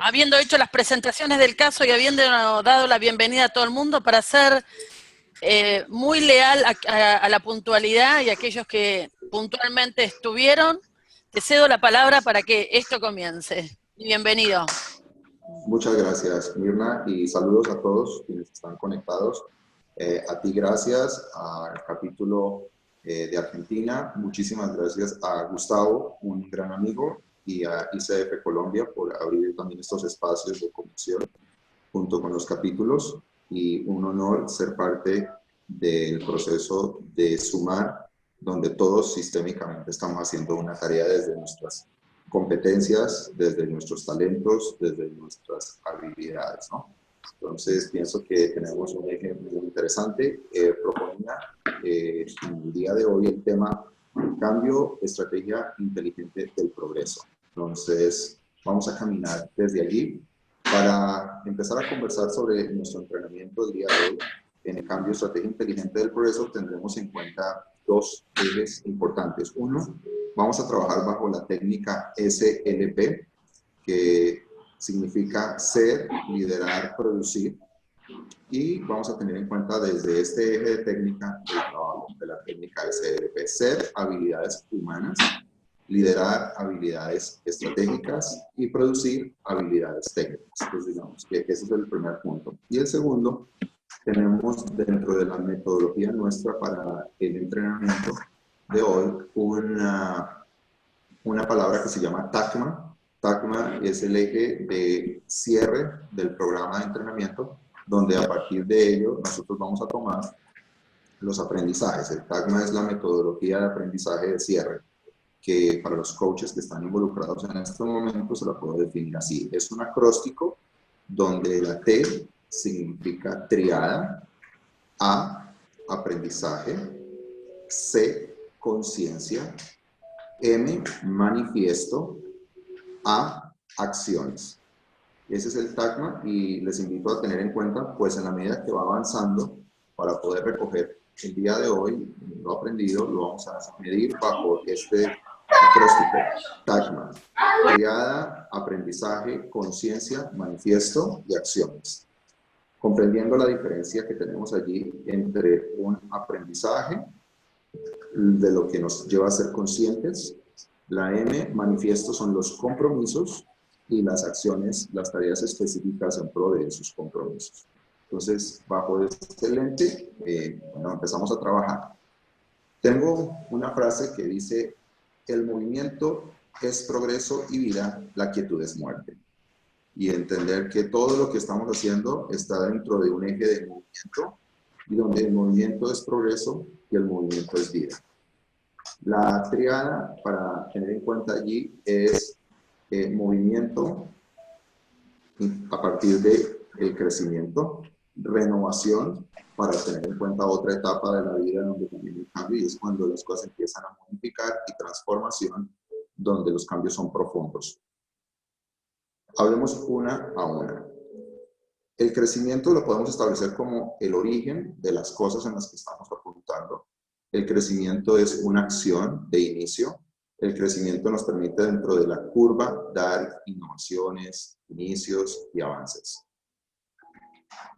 habiendo hecho las presentaciones del caso y habiendo dado la bienvenida a todo el mundo, para ser muy leal a la puntualidad y a aquellos que puntualmente estuvieron, te cedo la palabra para que esto comience. Bienvenido. Muchas gracias, Mirna, y saludos a todos quienes están conectados. A ti gracias, al capítulo de Argentina. Muchísimas gracias a Gustavo, un gran amigo, y a ICF Colombia por abrir también estos espacios de conexión junto con los capítulos. Y un honor ser parte del proceso de sumar, donde todos sistémicamente estamos haciendo una tarea desde nuestras competencias, desde nuestros talentos, desde nuestras habilidades, ¿no? Entonces, pienso que tenemos un ejemplo muy interesante. Proponía en el día de hoy el tema cambio, estrategia inteligente del progreso. Entonces, vamos a caminar desde allí para empezar a conversar sobre nuestro entrenamiento del día de hoy. En el cambio, estrategia inteligente del progreso, tendremos en cuenta dos ejes importantes. Uno, vamos a trabajar bajo la técnica SLP, que significa ser, liderar, producir. Y vamos a tener en cuenta desde este eje de técnica el trabajo de la técnica SLP. Ser, habilidades humanas, liderar, habilidades estratégicas, y producir, habilidades técnicas. Entonces, digamos que ese es el primer punto. Y el segundo, tenemos dentro de la metodología nuestra para el entrenamiento de hoy una palabra que se llama TACMA. TACMA es el eje de cierre del programa de entrenamiento, donde a partir de ello nosotros vamos a tomar los aprendizajes. El TACMA es la metodología de aprendizaje de cierre, que para los coaches que están involucrados en este momento se la puedo definir así. Es un acróstico donde la T significa triada, A, aprendizaje, C, conciencia, M, manifiesto, A, acciones. Ese es el TACMA y les invito a tener en cuenta, pues en la medida que va avanzando, para poder recoger el día de hoy, lo aprendido, lo vamos a medir bajo este acróstico. TACMA, triada, aprendizaje, conciencia, manifiesto y acciones. Comprendiendo la diferencia que tenemos allí entre un aprendizaje, de lo que nos lleva a ser conscientes. La M, manifiesto, son los compromisos, y las acciones, las tareas específicas en pro de esos compromisos. Entonces, bajo este lente, bueno, empezamos a trabajar. Tengo una frase que dice: el movimiento es progreso y vida, la quietud es muerte. Y entender que todo lo que estamos haciendo está dentro de un eje de movimiento, y donde el movimiento es progreso y el movimiento es vida. La triada, para tener en cuenta allí, es movimiento a partir del crecimiento, renovación, para tener en cuenta otra etapa de la vida donde también hay cambio, y es cuando las cosas empiezan a modificar, y transformación, donde los cambios son profundos. Hablemos una a una. El crecimiento lo podemos establecer como el origen de las cosas en las que estamos apuntando. El crecimiento es una acción de inicio. El crecimiento nos permite, dentro de la curva, dar innovaciones, inicios y avances.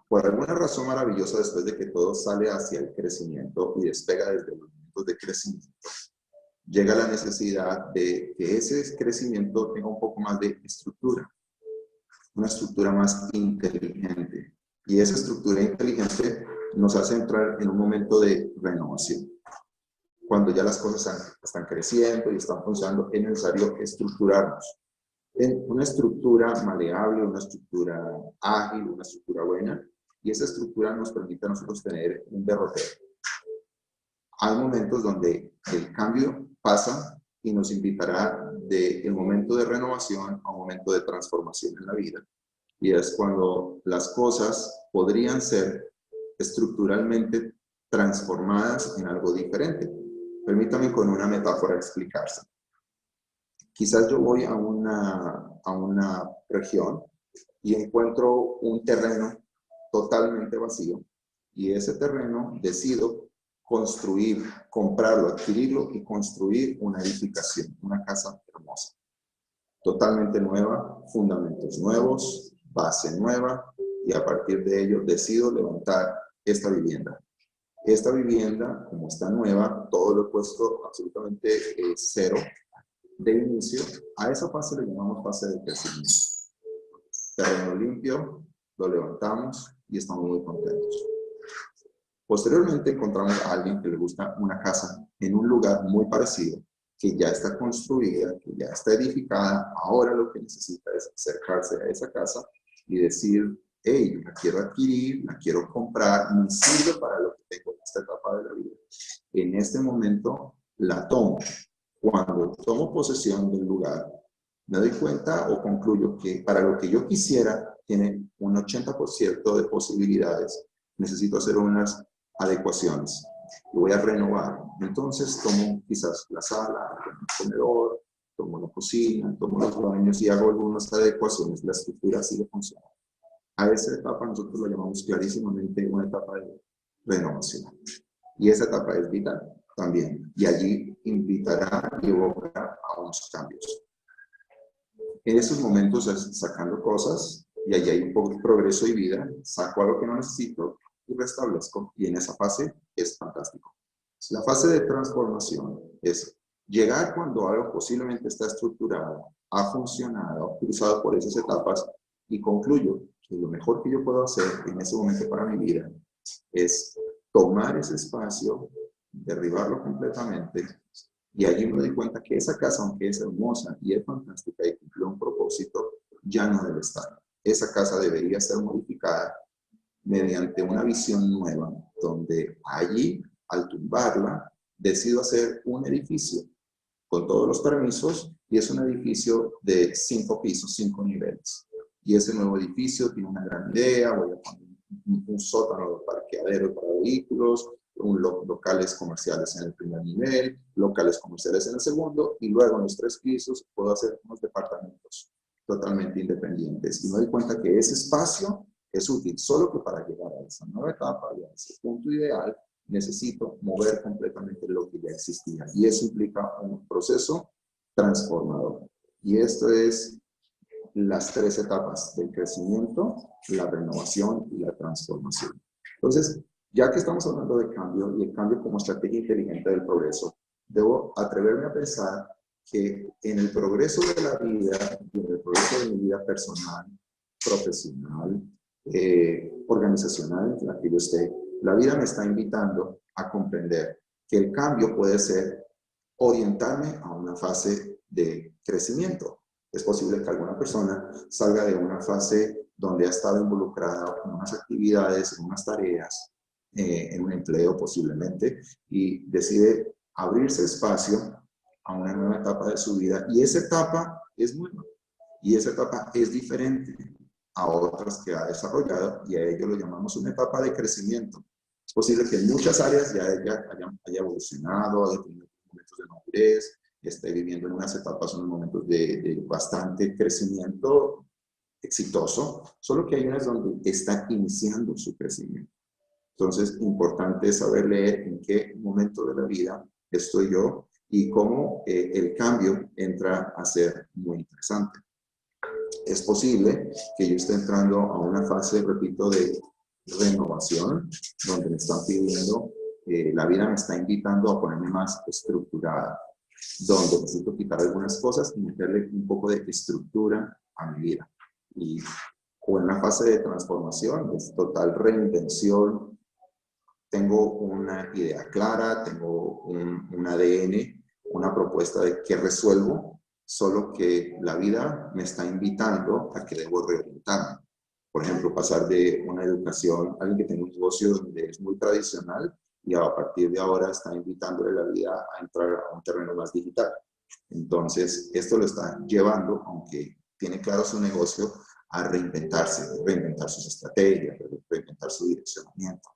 Por alguna razón maravillosa, después de que todo sale hacia el crecimiento y despega desde los momentos de crecimiento, llega la necesidad de que ese crecimiento tenga un poco más de estructura, una estructura más inteligente. Y esa estructura inteligente nos hace entrar en un momento de renovación. Cuando ya las cosas están creciendo y están funcionando, es necesario estructurarnos en una estructura maleable, una estructura ágil, una estructura buena, y esa estructura nos permite a nosotros tener un derrotero. Hay momentos donde el cambio pasa y nos invitará del momento de renovación a un momento de transformación en la vida, y es cuando las cosas podrían ser estructuralmente transformadas en algo diferente. Permítame con una metáfora explicarse. Quizás yo voy a una región y encuentro un terreno totalmente vacío, y ese terreno decido construir, comprarlo, adquirirlo y construir una edificación, una casa hermosa. totalmente nueva, fundamentos nuevos, base nueva, y a partir de ello decido levantar esta vivienda. Esta vivienda, como está nueva, todo lo he puesto absolutamente cero de inicio. A esa fase le llamamos fase de crecimiento. Terreno limpio, lo levantamos y estamos muy contentos. Posteriormente encontramos a alguien que le gusta una casa en un lugar muy parecido, que ya está construida, que ya está edificada. Ahora lo que necesita es acercarse a esa casa y decir, hey, yo la quiero adquirir, la quiero comprar, me sirve para lo que tengo en esta etapa de la vida. En este momento la tomo. Cuando tomo posesión del lugar, me doy cuenta o concluyo que para lo que yo quisiera tiene un 80% de posibilidades. Necesito hacer unas adecuaciones. Y voy a renovar. Entonces tomo quizás la sala, tomo el comedor, tomo la cocina, tomo los baños y hago algunas adecuaciones. La estructura sigue funcionando. A esa etapa nosotros lo llamamos clarísimamente una etapa de renovación. Y esa etapa es vital también. Y allí invitará y evocará a unos cambios. En esos momentos sacando cosas, y allí hay un poco de progreso y vida, saco algo que no necesito y restablezco. Y en esa fase es fantástico. La fase de transformación es llegar cuando algo posiblemente está estructurado, ha funcionado, ha cruzado por esas etapas y concluyo que lo mejor que yo puedo hacer en ese momento para mi vida es tomar ese espacio, derribarlo completamente y allí me doy cuenta que esa casa, aunque es hermosa y es fantástica y cumple un propósito, ya no debe estar. Esa casa debería ser modificada mediante una visión nueva, donde allí, al tumbarla, decido hacer un edificio con todos los permisos y es un edificio de 5 pisos, 5 niveles. Y ese nuevo edificio tiene una gran idea, voy a poner un sótano de parqueadero para vehículos, locales comerciales en el primer nivel, locales comerciales en el segundo, y luego en los 3 pisos puedo hacer unos departamentos totalmente independientes. Y me doy cuenta que ese espacio es útil, solo que para llegar a esa nueva etapa y a ese punto ideal, necesito mover completamente lo que ya existía. Y eso implica un proceso transformador. Y esto es las 3 etapas del crecimiento, la renovación y la transformación. Entonces, ya que estamos hablando de cambio y el cambio como estrategia inteligente del progreso, debo atreverme a pensar que en el progreso de la vida y en el progreso de mi vida personal, profesional, organizacional en la que yo esté, la vida me está invitando a comprender que el cambio puede ser orientarme a una fase de crecimiento. Es posible que alguna persona salga de una fase donde ha estado involucrada en unas actividades, en unas tareas, en un empleo posiblemente, y decide abrirse espacio a una nueva etapa de su vida. Y esa etapa es nueva. Y esa etapa es diferente a otras que ha desarrollado, y a ello lo llamamos una etapa de crecimiento. Es posible que en muchas áreas ya haya evolucionado, haya tenido momentos de madurez, esté viviendo en unas etapas, unos momentos de bastante crecimiento exitoso, solo que hay unas donde está iniciando su crecimiento. Entonces, importante saber leer en qué momento de la vida estoy yo y cómo el cambio entra a ser muy interesante. Es posible que yo esté entrando a una fase, repito, de renovación, donde me están pidiendo, la vida me está invitando a ponerme más estructurada, donde necesito quitar algunas cosas y meterle un poco de estructura a mi vida. O en una fase de transformación, es total reinvención. Tengo una idea clara, tengo un ADN, una propuesta de qué resuelvo, solo que la vida me está invitando a que debo reorientarme. Por ejemplo, pasar de una educación, alguien que tiene un negocio donde es muy tradicional y a partir de ahora está invitándole la vida a entrar a un terreno más digital. Entonces, esto lo está llevando, aunque tiene claro su negocio, a reinventarse, reinventar sus estrategias, reinventar su direccionamiento.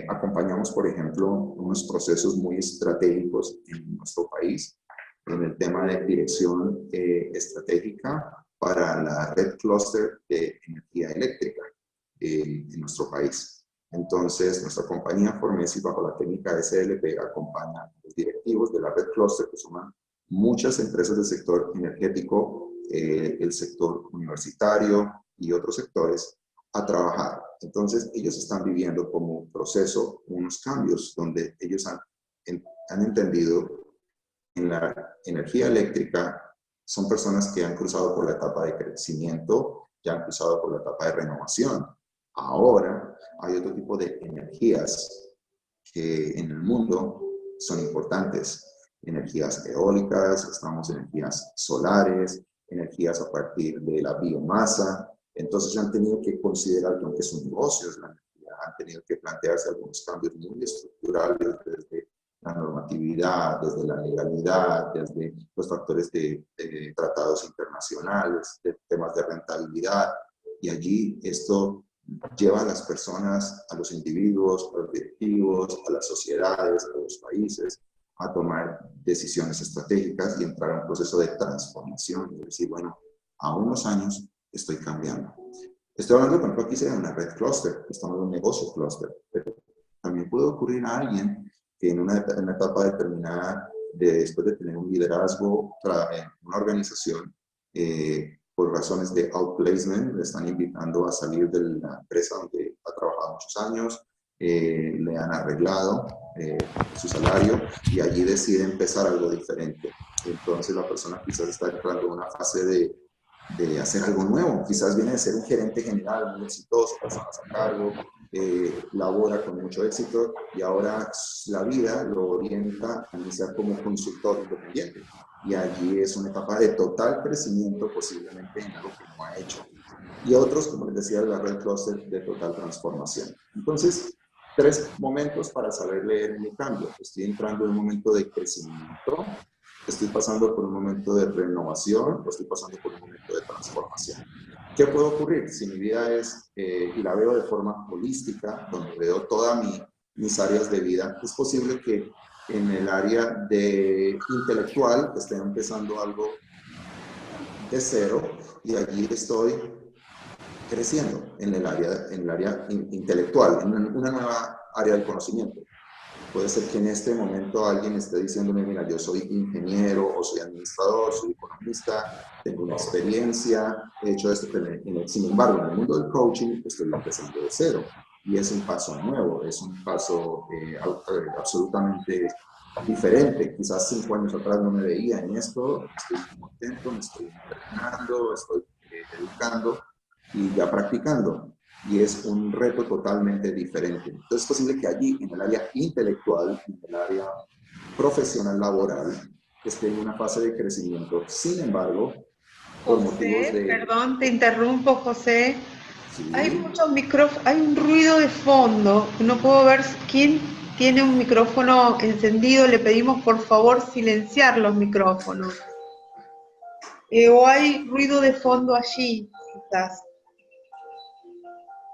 Acompañamos, por ejemplo, unos procesos muy estratégicos en nuestro país en el tema de dirección estratégica para la red clúster de energía eléctrica en nuestro país. Entonces, nuestra compañía Formesi, bajo la técnica SLP, acompaña a los directivos de la red clúster, que suman muchas empresas del sector energético, el sector universitario y otros sectores a trabajar. Entonces, ellos están viviendo como proceso unos cambios donde ellos han entendido en la energía eléctrica. Son personas que han cruzado por la etapa de crecimiento, ya han cruzado por la etapa de renovación. Ahora hay otro tipo de energías que en el mundo son importantes. Energías eólicas, estamos en energías solares, energías a partir de la biomasa. Entonces han tenido que considerar que aunque son negocios, la energía, han tenido que plantearse algunos cambios muy estructurales desde la normatividad, desde la legalidad, desde los factores de tratados internacionales, de temas de rentabilidad. Y allí esto lleva a las personas, a los individuos, a los directivos, a las sociedades, a los países, a tomar decisiones estratégicas y entrar a un proceso de transformación. Es decir, bueno, a unos años estoy cambiando. Estoy hablando, por ejemplo, aquí de una red cluster, estamos en un negocio cluster, pero también puede ocurrir a alguien que en una etapa determinada, después de tener un liderazgo en una organización, por razones de outplacement, le están invitando a salir de la empresa donde ha trabajado muchos años, le han arreglado su salario y allí decide empezar algo diferente. Entonces la persona quizás está entrando en una fase de hacer algo nuevo. Quizás viene de ser un gerente general muy exitoso, personas a cargo, labora con mucho éxito y ahora la vida lo orienta a iniciar como consultor independiente. Y allí es una etapa de total crecimiento, posiblemente en algo que no ha hecho. Y otros, como les decía, la red cluster de total transformación. Entonces, 3 momentos para saber leer mi cambio. Estoy entrando en un momento de crecimiento, estoy pasando por un momento de renovación, o estoy pasando por un momento de transformación. ¿Qué puede ocurrir? Si mi vida es, y la veo de forma holística, donde veo todas mis áreas de vida, es posible que en el área de intelectual esté empezando algo de cero y allí estoy creciendo en el área intelectual, en una nueva área del conocimiento. Puede ser que en este momento alguien esté diciéndome, mira, yo soy ingeniero o soy administrador, soy economista, tengo una experiencia, he hecho esto, pero sin embargo, en el mundo del coaching estoy empezando de cero. Y es un paso nuevo, es un paso absolutamente diferente. Quizás 5 años atrás no me veía en esto, estoy contento, me estoy entrenando, estoy educando y ya practicando. Y es un reto totalmente diferente. Entonces es posible que allí, en el área intelectual, en el área profesional laboral, esté en una fase de crecimiento. Sin embargo, por motivos de... Perdón, te interrumpo, José. Sí. Hay muchos micrófonos, hay un ruido de fondo. No puedo ver quién tiene un micrófono encendido. Le pedimos por favor silenciar los micrófonos. O hay ruido de fondo allí, quizás.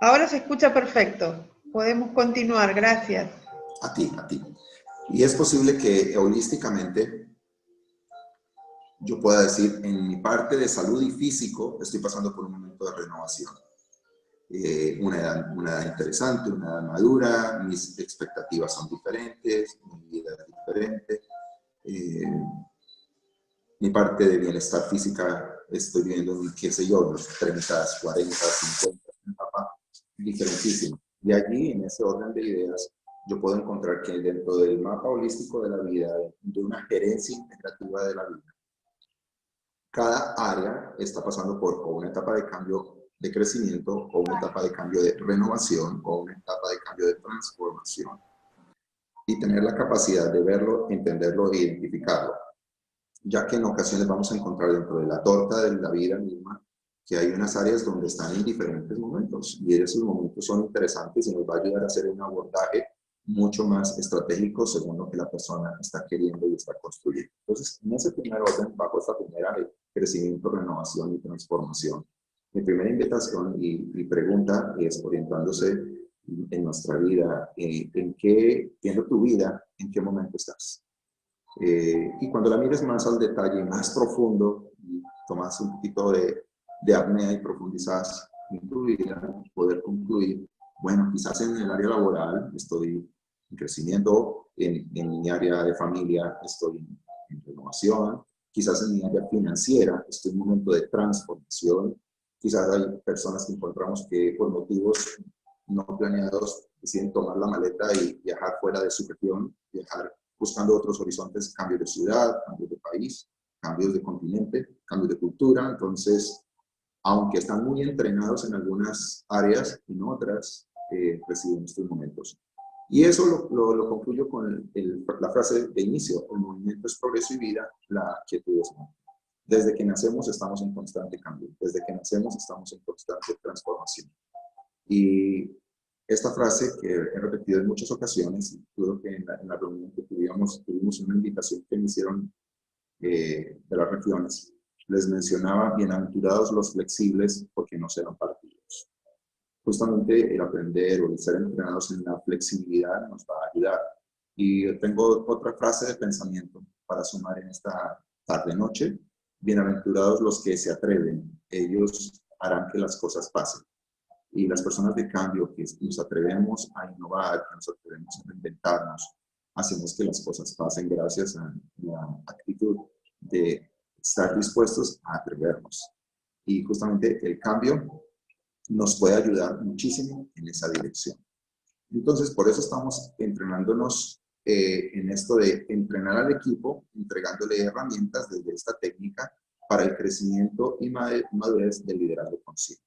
Ahora se escucha perfecto. Podemos continuar, gracias. A ti. Y es posible que holísticamente yo pueda decir, en mi parte de salud y físico, estoy pasando por un momento de renovación. Una edad interesante, una edad madura, mis expectativas son diferentes, mi vida es diferente. Mi parte de bienestar física estoy viendo, qué sé yo, los 30, 40, 50, una etapa diferentísima. Y allí, en ese orden de ideas, yo puedo encontrar que dentro del mapa holístico de la vida, de una gerencia integrativa de la vida, cada área está pasando por o una etapa de cambio de crecimiento, o una etapa de cambio de renovación, o una etapa de cambio de transformación. Y tener la capacidad de verlo, entenderlo e identificarlo. Ya que en ocasiones vamos a encontrar dentro de la torta de la vida misma que hay unas áreas donde están en diferentes momentos y esos momentos son interesantes y nos va a ayudar a hacer un abordaje mucho más estratégico según lo que la persona está queriendo y está construyendo. Entonces, en ese primer orden, bajo esta primera de crecimiento, renovación y transformación, mi primera invitación y pregunta es orientándose en nuestra vida, viendo tu vida, ¿en qué momento estás? Y cuando la mires más al detalle, más profundo, y tomas un poquito de apnea y profundizas en tu vida, poder concluir, bueno, quizás en el área laboral estoy en crecimiento, en mi área de familia estoy en renovación, transformación, quizás en mi área financiera estoy en un momento de transformación, quizás hay personas que encontramos que por motivos no planeados deciden tomar la maleta y viajar fuera de su región, viajar buscando otros horizontes, cambios de ciudad, cambios de país, cambios de continente, cambios de cultura. Entonces, aunque están muy entrenados en algunas áreas, en otras reciben estos momentos. Y eso lo concluyo con la frase de inicio: el movimiento es progreso y vida, la quietud es muerte. Desde que nacemos estamos en constante cambio, desde que nacemos estamos en constante transformación. Y esta frase que he repetido en muchas ocasiones, creo que en la reunión que tuvimos una invitación que me hicieron de las regiones, les mencionaba: bienaventurados los flexibles, porque no serán partidos. Justamente el aprender o el ser entrenados en la flexibilidad nos va a ayudar. Y tengo otra frase de pensamiento para sumar en esta tarde-noche: bienaventurados los que se atreven, ellos harán que las cosas pasen. Y las personas de cambio que nos atrevemos a innovar, que nos atrevemos a reinventarnos, hacemos que las cosas pasen gracias a la actitud de estar dispuestos a atrevernos. Y justamente el cambio nos puede ayudar muchísimo en esa dirección. Entonces, por eso estamos entrenándonos en esto de entrenar al equipo, entregándole herramientas desde esta técnica para el crecimiento y madurez del liderazgo consciente.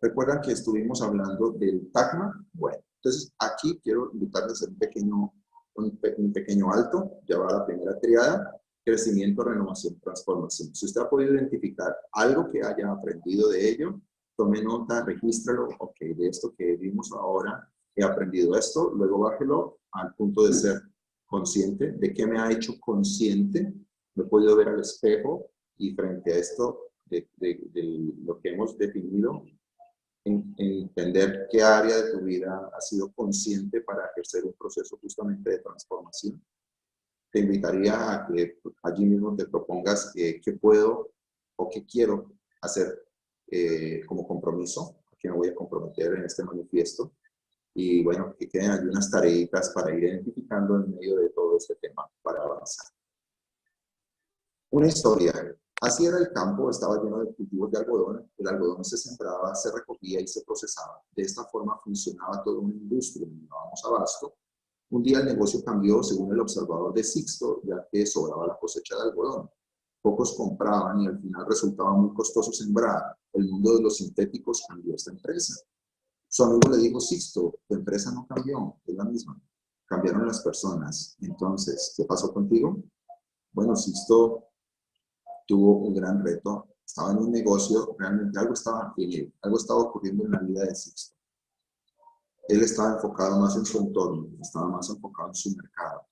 ¿Recuerdan que estuvimos hablando del TACMA? Bueno, entonces aquí quiero invitarles a hacer un pequeño alto. Ya va la primera triada: crecimiento, renovación, transformación. Si usted ha podido identificar algo que haya aprendido de ello, tome nota, regístralo. Ok, de esto que vimos ahora, he aprendido esto. Luego bájelo al punto de ser consciente. ¿De qué me ha hecho consciente? Me he podido ver al espejo y frente a esto, de lo que hemos definido, entender qué área de tu vida has sido consciente para ejercer un proceso justamente de transformación. Te invitaría a que allí mismo te propongas qué puedo o qué quiero hacer como compromiso, a qué me voy a comprometer en este manifiesto. Y bueno, que queden allí unas tareitas para ir identificando en medio de todo este tema para avanzar. Una historia. Así era el campo, estaba lleno de cultivos de algodón. El algodón se sembraba, se recogía y se procesaba. De esta forma funcionaba toda una industria, no dábamos abasto. Un día el negocio cambió según el observador de Sixto, ya que sobraba la cosecha de algodón. Pocos compraban y al final resultaba muy costoso sembrar. El mundo de los sintéticos cambió esta empresa. Su amigo le dijo: Sixto, tu empresa no cambió, es la misma. Cambiaron las personas. Entonces, ¿qué pasó contigo? Bueno, Sixto tuvo un gran reto. Estaba en un negocio, realmente algo estaba ocurriendo en la vida de Sixto. Él estaba enfocado más en su entorno, estaba más enfocado en su mercado.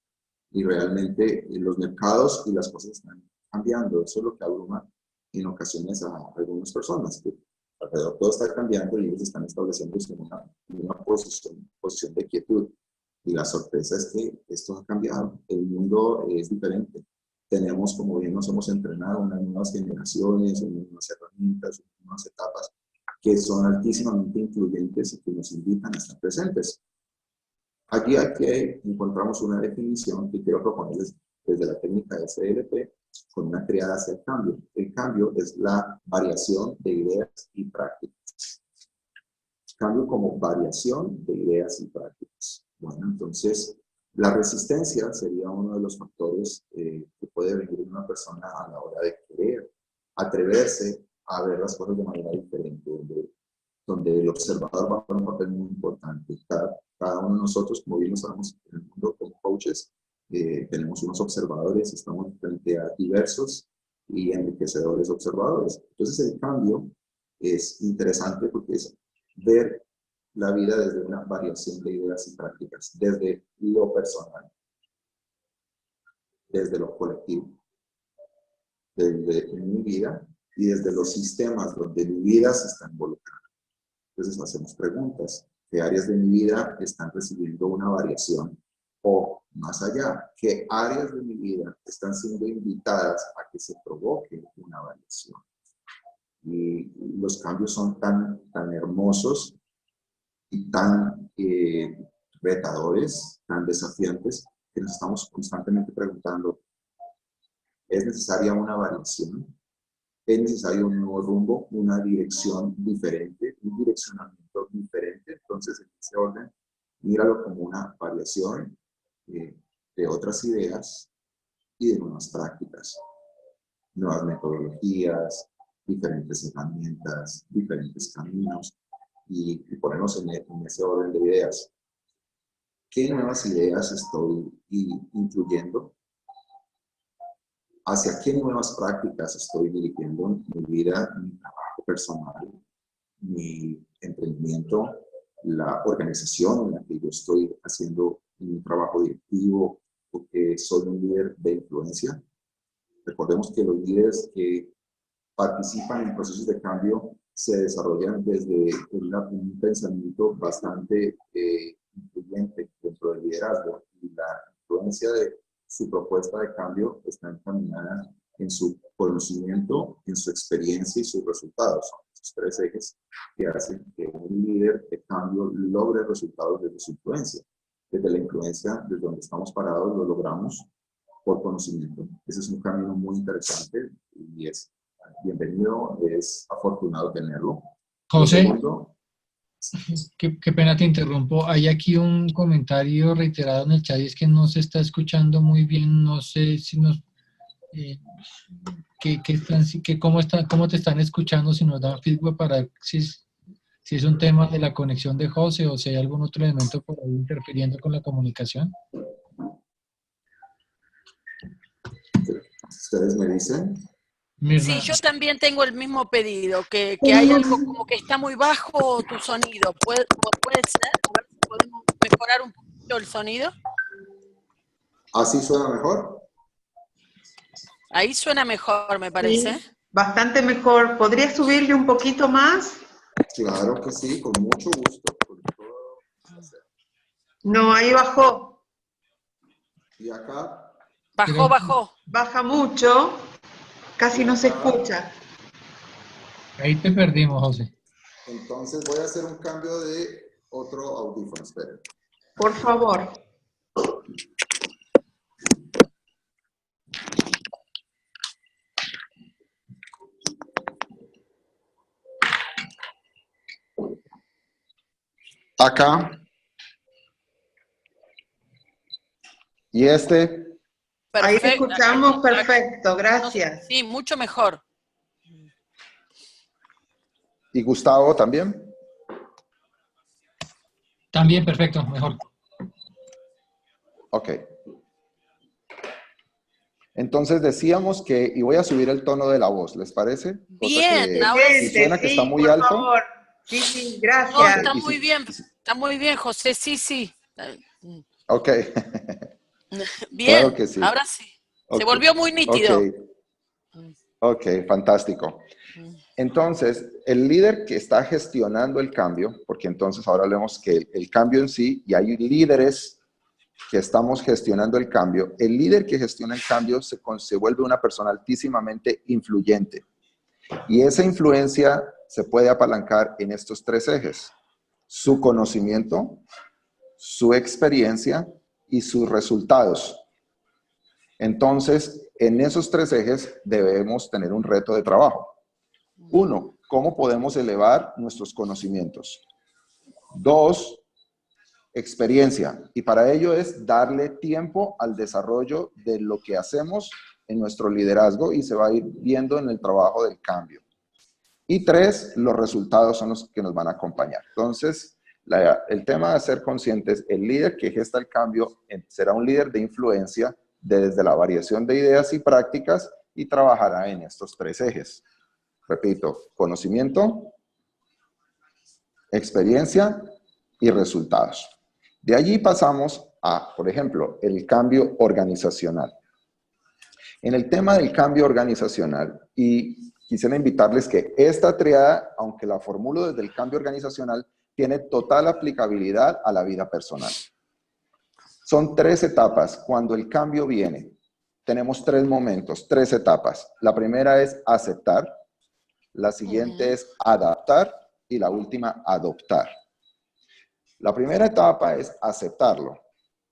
Y realmente los mercados y las cosas están cambiando. Eso es lo que abruma en ocasiones a algunas personas, que alrededor todo está cambiando y ellos están estableciéndose en una posición de quietud. Y la sorpresa es que esto ha cambiado. El mundo es diferente. Tenemos, como bien nos hemos entrenado, unas nuevas generaciones, unas nuevas herramientas, unas nuevas etapas que son altísimamente influyentes y que nos invitan a estar presentes. Aquí encontramos una definición que quiero proponerles desde la técnica de SLP con una triada hacia el cambio. El cambio es la variación de ideas y prácticas. Cambio como variación de ideas y prácticas. Bueno, entonces, la resistencia sería uno de los factores que puede venir en una persona a la hora de querer atreverse a ver las cosas de manera diferente, donde el observador va a tener un papel muy importante. Cada uno de nosotros, como bien lo sabemos en el mundo como coaches, tenemos unos observadores, estamos frente a diversos y enriquecedores observadores. Entonces el cambio es interesante porque es ver la vida desde una variación de ideas y prácticas, desde lo personal, desde lo colectivo, desde mi vida y desde los sistemas donde mi vida se está involucrando. Entonces hacemos preguntas: ¿qué áreas de mi vida están recibiendo una variación? O más allá, ¿qué áreas de mi vida están siendo invitadas a que se provoque una variación? Y los cambios son tan hermosos y tan retadores, tan desafiantes, que nos estamos constantemente preguntando: Es necesaria una variación, es necesario un nuevo rumbo, una dirección diferente, un direccionamiento diferente. Entonces, en ese orden, míralo como una variación de otras ideas y de nuevas prácticas, nuevas metodologías, diferentes herramientas, diferentes caminos, y ponernos en ese orden de ideas. ¿Qué nuevas ideas estoy incluyendo? ¿Hacia qué nuevas prácticas estoy dirigiendo mi vida, mi trabajo personal, mi emprendimiento, la organización en la que yo estoy haciendo un trabajo directivo, porque soy un líder de influencia? Recordemos que los líderes que participan en procesos de cambio se desarrollan desde un pensamiento bastante influyente dentro del liderazgo, y la influencia de su propuesta de cambio está encaminada en su conocimiento, en su experiencia y sus resultados. Son esos tres ejes que hacen que un líder de cambio logre resultados desde su influencia. Desde la influencia, desde donde estamos parados, lo logramos por conocimiento. Ese es un camino muy interesante y es bienvenido, es afortunado tenerlo. José, Segundo, qué pena te interrumpo. Hay aquí un comentario reiterado en el chat y es que no se está escuchando muy bien. No sé si nos... ¿Cómo te están escuchando? Si nos dan feedback para si es un tema de la conexión de José o si hay algún otro elemento por ahí interfiriendo con la comunicación. ¿ustedes me dicen? Mirna. Sí, yo también tengo el mismo pedido, que hay algo como que está muy bajo tu sonido. ¿Puede ser? A ver si podemos mejorar un poquito el sonido. ¿Así suena mejor? Ahí suena mejor, me parece. Sí, bastante mejor. ¿Podría subirle un poquito más? Claro que sí, con mucho gusto. Con todo placer. No, ahí bajó. Y acá, Bajó. Baja mucho. Casi no se escucha. Ahí te perdimos, José. entonces voy a hacer un cambio de otro audífono. Esperen. Por favor. Acá. Y este. Ahí te Perfecto. escuchamos perfecto, gracias. Sí, mucho mejor. ¿Y Gustavo también? También perfecto, mejor. Ok. Entonces decíamos que, y voy a subir el tono de la voz, ¿les parece? Bien, ahora si suena que está muy por alto. favor. Sí, No, gracias. está muy bien, José, sí. Ok. Bien, Claro que sí. ahora sí. Ok. Se volvió muy nítido. Ok, fantástico. Entonces, el líder que está gestionando el cambio, porque entonces ahora vemos que el cambio en sí, y hay líderes que estamos gestionando el cambio, el líder que gestiona el cambio se vuelve una persona altísimamente influyente. Y esa influencia se puede apalancar en estos tres ejes: su conocimiento, su experiencia y sus resultados. Entonces, en esos tres ejes debemos tener un reto de trabajo. 1, ¿cómo podemos elevar nuestros conocimientos? 2, experiencia. Y para ello es darle tiempo al desarrollo de lo que hacemos en nuestro liderazgo y se va a ir viendo en el trabajo del cambio. Y 3, los resultados son los que nos van a acompañar. Entonces, el tema de ser conscientes, el líder que gesta el cambio será un líder de influencia desde la variación de ideas y prácticas y trabajará en estos tres ejes. Repito, conocimiento, experiencia y resultados. De allí pasamos a, por ejemplo, el cambio organizacional. En el tema del cambio organizacional, y quisiera invitarles que esta triada, aunque la formulo desde el cambio organizacional, tiene total aplicabilidad a la vida personal. Son 3 etapas. Cuando el cambio viene, tenemos 3 momentos, 3 etapas. La primera es aceptar, la siguiente es adaptar y la última, adoptar. La primera etapa es aceptarlo.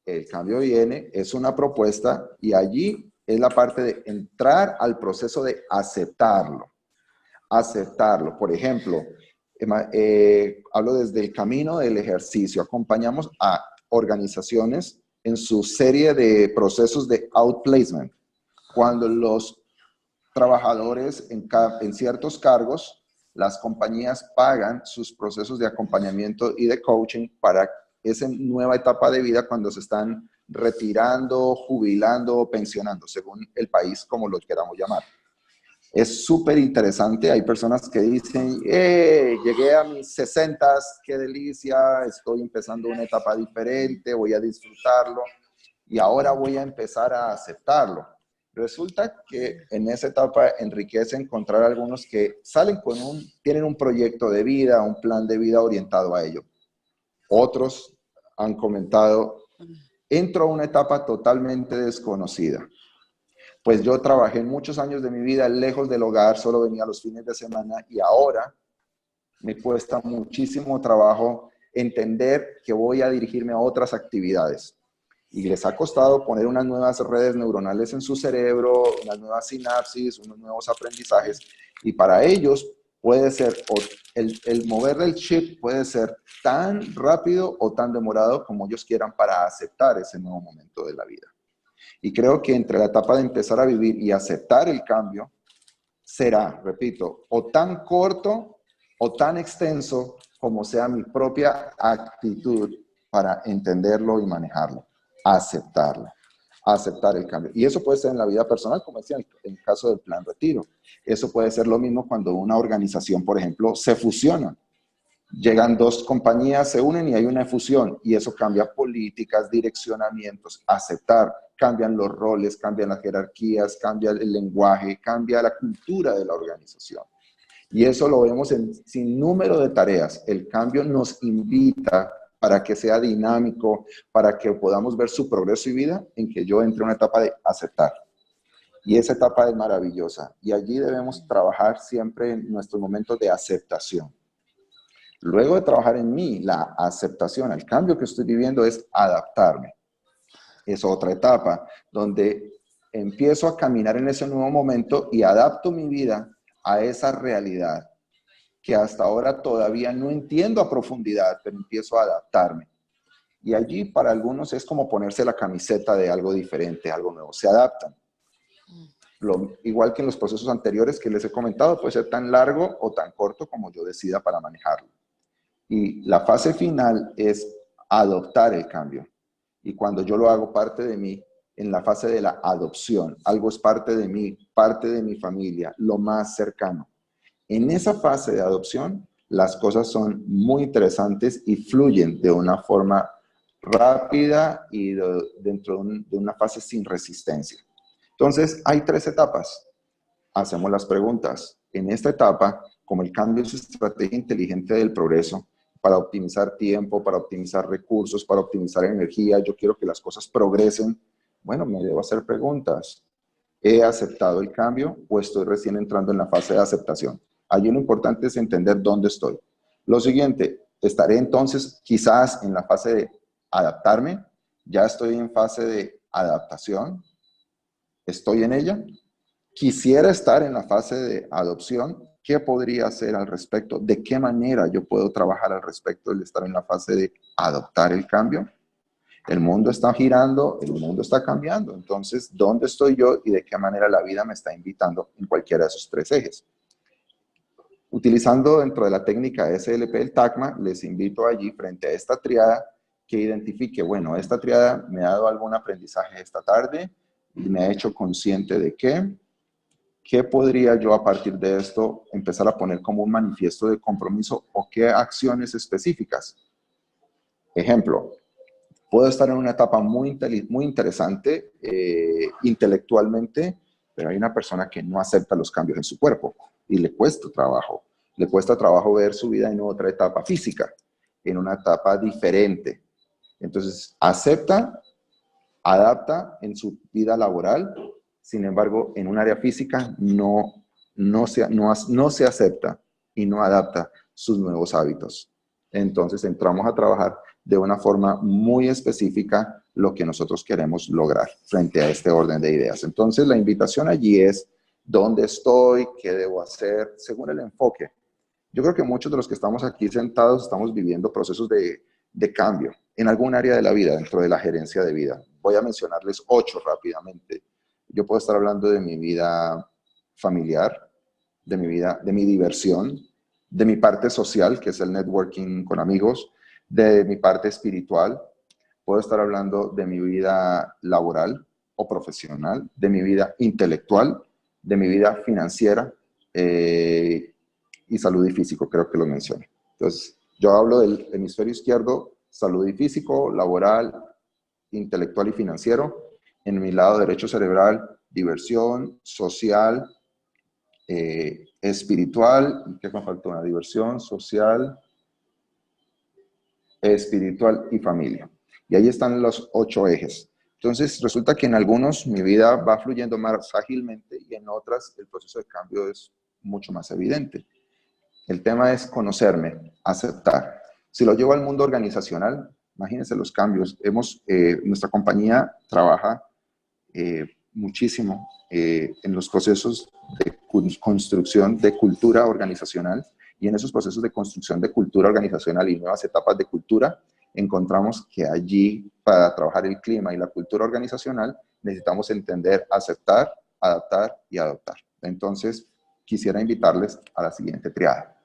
El cambio viene, es una propuesta y allí es la parte de entrar al proceso de aceptarlo. Aceptarlo. Por ejemplo, hablo desde el camino del ejercicio. Acompañamos a organizaciones en su serie de procesos de outplacement. Cuando los trabajadores en ciertos cargos, las compañías pagan sus procesos de acompañamiento y de coaching para esa nueva etapa de vida cuando se están retirando, jubilando o pensionando, según el país como lo queramos llamar. Es súper interesante. Hay personas que dicen, llegué a mis 60, qué delicia, estoy empezando una etapa diferente, voy a disfrutarlo y ahora voy a empezar a aceptarlo. Resulta que en esa etapa enriquece encontrar algunos que salen tienen un proyecto de vida, un plan de vida orientado a ello. Otros han comentado, entro a una etapa totalmente desconocida. Pues yo trabajé muchos años de mi vida lejos del hogar, solo venía los fines de semana y ahora me cuesta muchísimo trabajo entender que voy a dirigirme a otras actividades. Y les ha costado poner unas nuevas redes neuronales en su cerebro, unas nuevas sinapsis, unos nuevos aprendizajes. Y para ellos puede ser, el mover del chip puede ser tan rápido o tan demorado como ellos quieran para aceptar ese nuevo momento de la vida. Y creo que entre la etapa de empezar a vivir y aceptar el cambio, será, repito, o tan corto o tan extenso como sea mi propia actitud para entenderlo y manejarlo. Aceptarlo, aceptar el cambio. Y eso puede ser en la vida personal, como decía, en el caso del plan retiro. Eso puede ser lo mismo cuando una organización, por ejemplo, se fusiona. Llegan dos compañías, se unen y hay una fusión. Y eso cambia políticas, direccionamientos, aceptar. Cambian los roles, cambian las jerarquías, cambia el lenguaje, cambia la cultura de la organización. Y eso lo vemos en sin número de tareas. El cambio nos invita para que sea dinámico, para que podamos ver su progreso y vida, en que yo entre en una etapa de aceptar. Y esa etapa es maravillosa. Y allí debemos trabajar siempre en nuestros momentos de aceptación. Luego de trabajar en mí, la aceptación, el cambio que estoy viviendo es adaptarme. Es otra etapa donde empiezo a caminar en ese nuevo momento y adapto mi vida a esa realidad que hasta ahora todavía no entiendo a profundidad, pero empiezo a adaptarme. Y allí para algunos es como ponerse la camiseta de algo diferente, algo nuevo. Se adaptan. Igual que en los procesos anteriores que les he comentado, puede ser tan largo o tan corto como yo decida para manejarlo. Y la fase final es adoptar el cambio. Y cuando yo lo hago parte de mí, en la fase de la adopción, algo es parte de mí, parte de mi familia, lo más cercano. En esa fase de adopción, las cosas son muy interesantes y fluyen de una forma rápida y dentro de una fase sin resistencia. Entonces, hay 3 etapas. Hacemos las preguntas. En esta etapa, como el cambio es estrategia inteligente del progreso, para optimizar tiempo, para optimizar recursos, para optimizar energía, yo quiero que las cosas progresen. Bueno, me debo hacer preguntas. ¿He aceptado el cambio o estoy recién entrando en la fase de aceptación? Allí lo importante es entender dónde estoy. Lo siguiente, estaré entonces quizás en la fase de adaptarme. Ya estoy en fase de adaptación. ¿Estoy en ella? Quisiera estar en la fase de adopción. ¿Qué podría hacer al respecto? ¿De qué manera yo puedo trabajar al respecto de estar en la fase de adoptar el cambio? El mundo está girando, el mundo está cambiando. Entonces, ¿dónde estoy yo y de qué manera la vida me está invitando en cualquiera de esos 3 ejes? Utilizando dentro de la técnica SLP el TACMA, les invito allí frente a esta triada que identifique, bueno, esta triada me ha dado algún aprendizaje esta tarde y me ha hecho consciente de qué podría yo a partir de esto empezar a poner como un manifiesto de compromiso o qué acciones específicas. Ejemplo, puedo estar en una etapa muy interesante intelectualmente, pero hay una persona que no acepta los cambios en su cuerpo y le cuesta trabajo. Le cuesta trabajo ver su vida en otra etapa física, en una etapa diferente. Entonces, acepta, adapta en su vida laboral, sin embargo, en un área física no se acepta y no adapta sus nuevos hábitos. Entonces, entramos a trabajar de una forma muy específica lo que nosotros queremos lograr frente a este orden de ideas. Entonces, la invitación allí es dónde estoy, qué debo hacer, según el enfoque. Yo creo que muchos de los que estamos aquí sentados estamos viviendo procesos de cambio en algún área de la vida, dentro de la gerencia de vida. Voy a mencionarles 8 rápidamente. Yo puedo estar hablando de mi vida familiar, de mi diversión, de mi parte social, que es el networking con amigos, de mi parte espiritual. Puedo estar hablando de mi vida laboral o profesional, de mi vida intelectual, de mi vida financiera y salud y físico, creo que lo mencioné. Entonces, yo hablo del hemisferio izquierdo, salud y físico, laboral, intelectual y financiero. En mi lado derecho cerebral, diversión, social, espiritual. ¿Qué me faltó? Una diversión, social, espiritual y familia. Y ahí están los 8 ejes. Entonces, resulta que en algunos mi vida va fluyendo más ágilmente y en otras el proceso de cambio es mucho más evidente. El tema es conocerme, aceptar. Si lo llevo al mundo organizacional, imagínense los cambios. Nuestra compañía trabaja muchísimo en los procesos de construcción de cultura organizacional, y en esos procesos de construcción de cultura organizacional y nuevas etapas de cultura, encontramos que allí, para trabajar el clima y la cultura organizacional, necesitamos entender, aceptar, adaptar y adoptar. Entonces, quisiera invitarles a la siguiente triada.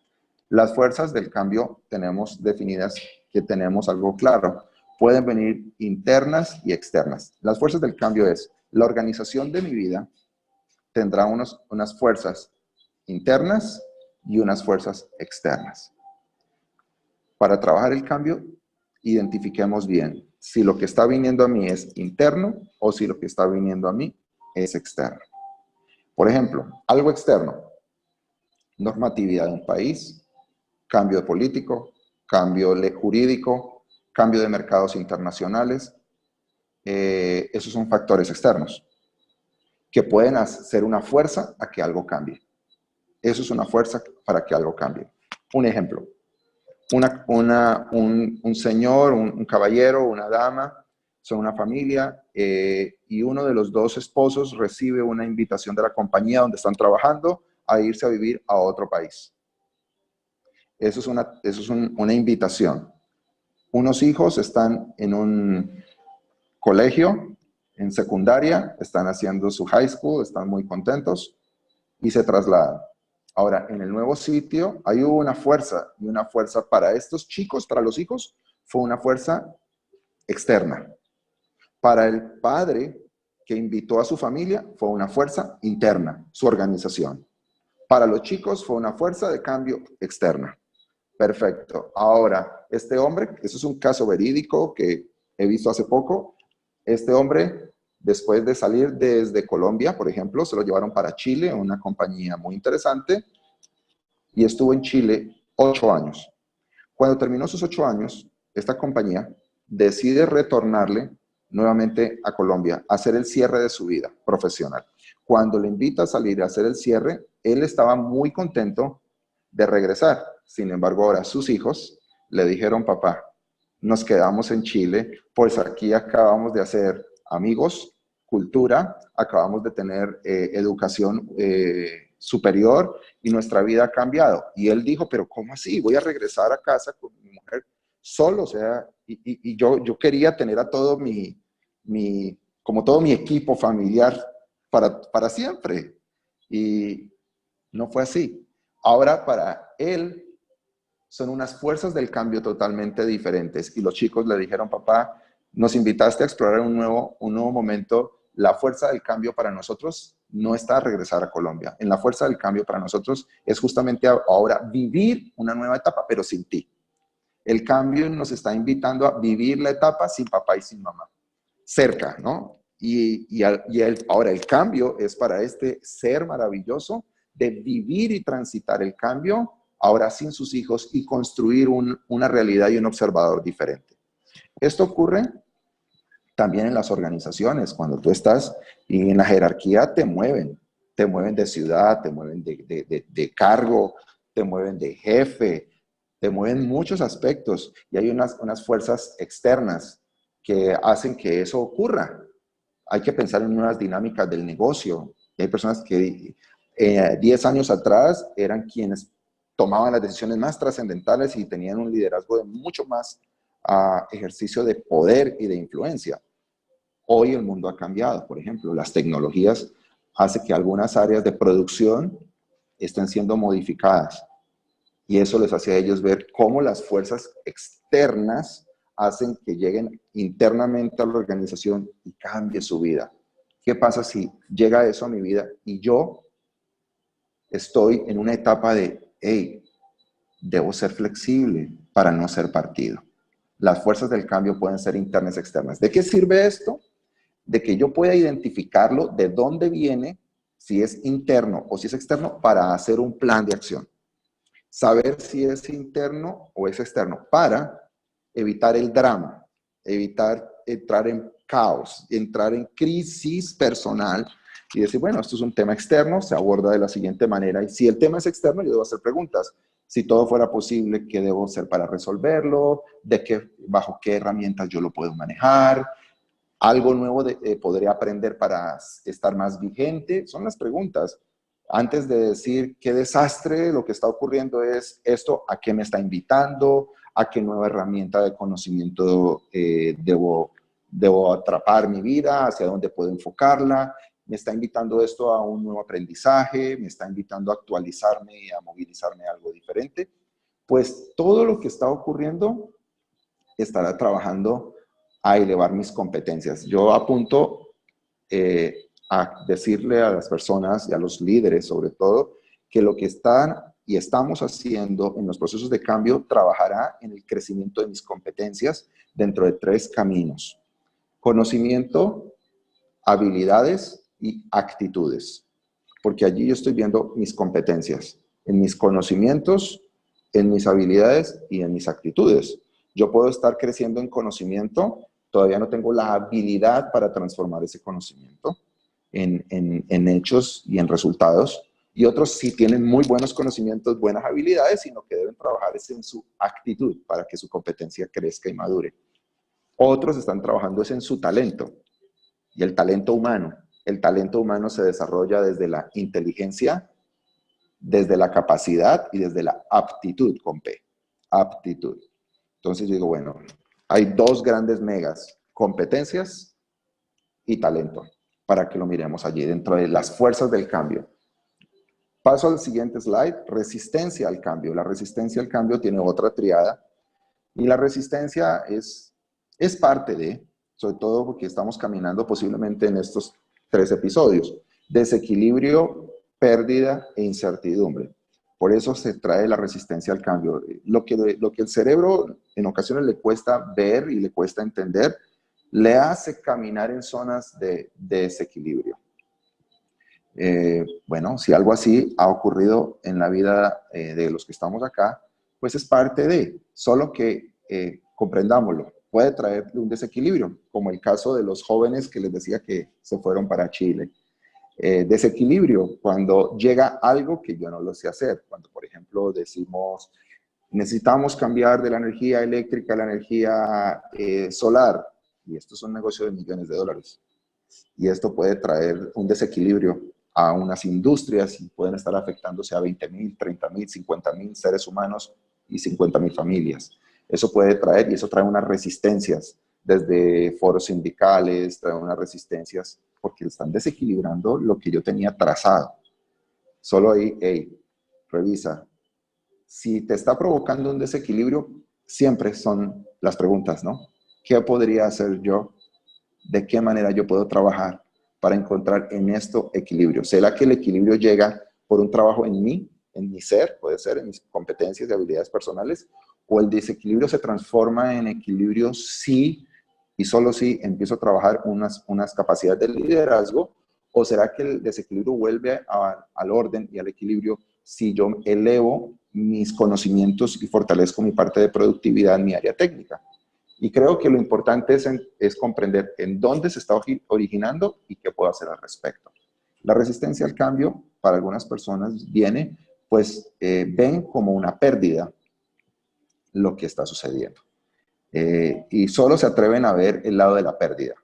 Las fuerzas del cambio tenemos definidas, que tenemos algo claro. Pueden venir internas y externas. Las fuerzas del cambio es, la organización de mi vida tendrá unas fuerzas internas y unas fuerzas externas. Para trabajar el cambio, identifiquemos bien si lo que está viniendo a mí es interno o si lo que está viniendo a mí es externo. Por ejemplo, algo externo, normatividad de un país, cambio político, cambio jurídico, cambio de mercados internacionales. Esos son factores externos que pueden hacer una fuerza a que algo cambie. Eso es una fuerza para que algo cambie. Un ejemplo, un señor, un caballero, una dama, son una familia y uno de los 2 esposos recibe una invitación de la compañía donde están trabajando a irse a vivir a otro país. Eso es una invitación. Unos hijos están en un colegio, en secundaria, están haciendo su high school, están muy contentos y se trasladan. Ahora, en el nuevo sitio, hay una fuerza, y una fuerza para estos chicos, para los hijos, fue una fuerza externa. Para el padre que invitó a su familia, fue una fuerza interna, su organización. Para los chicos, fue una fuerza de cambio externa. Perfecto. Ahora, este hombre, eso es un caso verídico que he visto hace poco. Este hombre, después de salir desde Colombia, por ejemplo, se lo llevaron para Chile, una compañía muy interesante, y estuvo en Chile 8 años. Cuando terminó sus 8 años, esta compañía decide retornarle nuevamente a Colombia, a hacer el cierre de su vida profesional. Cuando le invita a salir a hacer el cierre, él estaba muy contento de regresar. Sin embargo, ahora sus hijos le dijeron: papá, nos quedamos en Chile, pues aquí acabamos de hacer amigos, cultura, acabamos de tener educación superior y nuestra vida ha cambiado. Y él dijo: pero ¿cómo así? Voy a regresar a casa con mi mujer solo, o sea, y yo quería tener a todo como todo mi equipo familiar para siempre. Y no fue así. Ahora para él son unas fuerzas del cambio totalmente diferentes. Y los chicos le dijeron: papá, nos invitaste a explorar un nuevo momento. La fuerza del cambio para nosotros no está a regresar a Colombia. En la fuerza del cambio para nosotros es justamente ahora vivir una nueva etapa, pero sin ti. El cambio nos está invitando a vivir la etapa sin papá y sin mamá. Cerca, ¿no? Ahora el cambio es para este ser maravilloso de vivir y transitar el cambio, ahora sin sus hijos, y construir una realidad y un observador diferente. Esto ocurre también en las organizaciones, cuando tú estás y en la jerarquía te mueven de ciudad, te mueven de cargo, te mueven de jefe, te mueven muchos aspectos y hay unas fuerzas externas que hacen que eso ocurra. Hay que pensar en unas dinámicas del negocio. Y hay personas que 10 años atrás eran quienes tomaban las decisiones más trascendentales y tenían un liderazgo de mucho más ejercicio de poder y de influencia. Hoy el mundo ha cambiado. Por ejemplo, las tecnologías hacen que algunas áreas de producción estén siendo modificadas. Y eso les hace a ellos ver cómo las fuerzas externas hacen que lleguen internamente a la organización y cambie su vida. ¿Qué pasa si llega eso a mi vida y yo estoy en una etapa de, hey, debo ser flexible para no ser partido? Las fuerzas del cambio pueden ser internas y externas. ¿De qué sirve esto? De que yo pueda identificarlo, de dónde viene, si es interno o si es externo, para hacer un plan de acción. Saber si es interno o es externo, para evitar el drama, evitar entrar en caos, entrar en crisis personal y decir, bueno, esto es un tema externo, se aborda de la siguiente manera. Y si el tema es externo, yo debo hacer preguntas. Si todo fuera posible, ¿qué debo hacer para resolverlo? ¿Bajo qué herramientas yo lo puedo manejar? ¿Algo nuevo podría aprender para estar más vigente? Son las preguntas. Antes de decir qué desastre, lo que está ocurriendo es esto, ¿a qué me está invitando? ¿A qué nueva herramienta de conocimiento debo atrapar mi vida? ¿Hacia dónde puedo enfocarla? ¿Me está invitando esto a un nuevo aprendizaje? ¿Me está invitando a actualizarme y a movilizarme a algo diferente? Pues todo lo que está ocurriendo estará trabajando a elevar mis competencias. Yo apunto a decirle a las personas y a los líderes, sobre todo, que lo que están y estamos haciendo en los procesos de cambio trabajará en el crecimiento de mis competencias dentro de 3 caminos: conocimiento, habilidades y actitudes. Porque allí yo estoy viendo mis competencias, en mis conocimientos, en mis habilidades y en mis actitudes. Yo puedo estar creciendo en conocimiento, todavía no tengo la habilidad para transformar ese conocimiento en hechos y en resultados. Y otros sí tienen muy buenos conocimientos, buenas habilidades, sino que deben trabajar en su actitud para que su competencia crezca y madure. Otros están trabajando en su talento y el talento humano. El talento humano se desarrolla desde la inteligencia, desde la capacidad y desde la aptitud con P. Aptitud. Entonces yo digo, bueno, hay 2 grandes megas: competencias y talento, para que lo miremos allí dentro de las fuerzas del cambio. Paso al siguiente slide: resistencia al cambio. La resistencia al cambio tiene otra triada y la resistencia es parte de, sobre todo porque estamos caminando posiblemente en estos 3 episodios: desequilibrio, pérdida e incertidumbre. Por eso se trae la resistencia al cambio. Lo que el cerebro en ocasiones le cuesta ver y le cuesta entender, le hace caminar en zonas de desequilibrio. Bueno, si algo así ha ocurrido en la vida de los que estamos acá, pues es parte de, solo que comprendámoslo. Puede traer un desequilibrio, como el caso de los jóvenes que les decía que se fueron para Chile. Desequilibrio cuando llega algo que yo no lo sé hacer. Cuando, por ejemplo, decimos, necesitamos cambiar de la energía eléctrica a la energía solar, y esto es un negocio de millones de dólares. Y esto puede traer un desequilibrio a unas industrias y pueden estar afectándose a 20,000, 30,000, 50,000 seres humanos y 50,000 familias. Eso puede traer, y eso trae unas resistencias desde foros sindicales, trae unas resistencias porque están desequilibrando lo que yo tenía trazado. Solo ahí, hey, revisa. Si te está provocando un desequilibrio, siempre son las preguntas, ¿no? ¿Qué podría hacer yo? ¿De qué manera yo puedo trabajar para encontrar en esto equilibrio? ¿Será que el equilibrio llega por un trabajo en mí, en mi ser, puede ser en mis competencias y habilidades personales? ¿O el desequilibrio se transforma en equilibrio si y solo si empiezo a trabajar unas capacidades de liderazgo? ¿O será que el desequilibrio vuelve al orden y al equilibrio si yo elevo mis conocimientos y fortalezco mi parte de productividad en mi área técnica? Y creo que lo importante es comprender en dónde se está originando y qué puedo hacer al respecto. La resistencia al cambio, para algunas personas, viene, pues, ven como una pérdida. lo que está sucediendo. Y solo se atreven a ver el lado de la pérdida.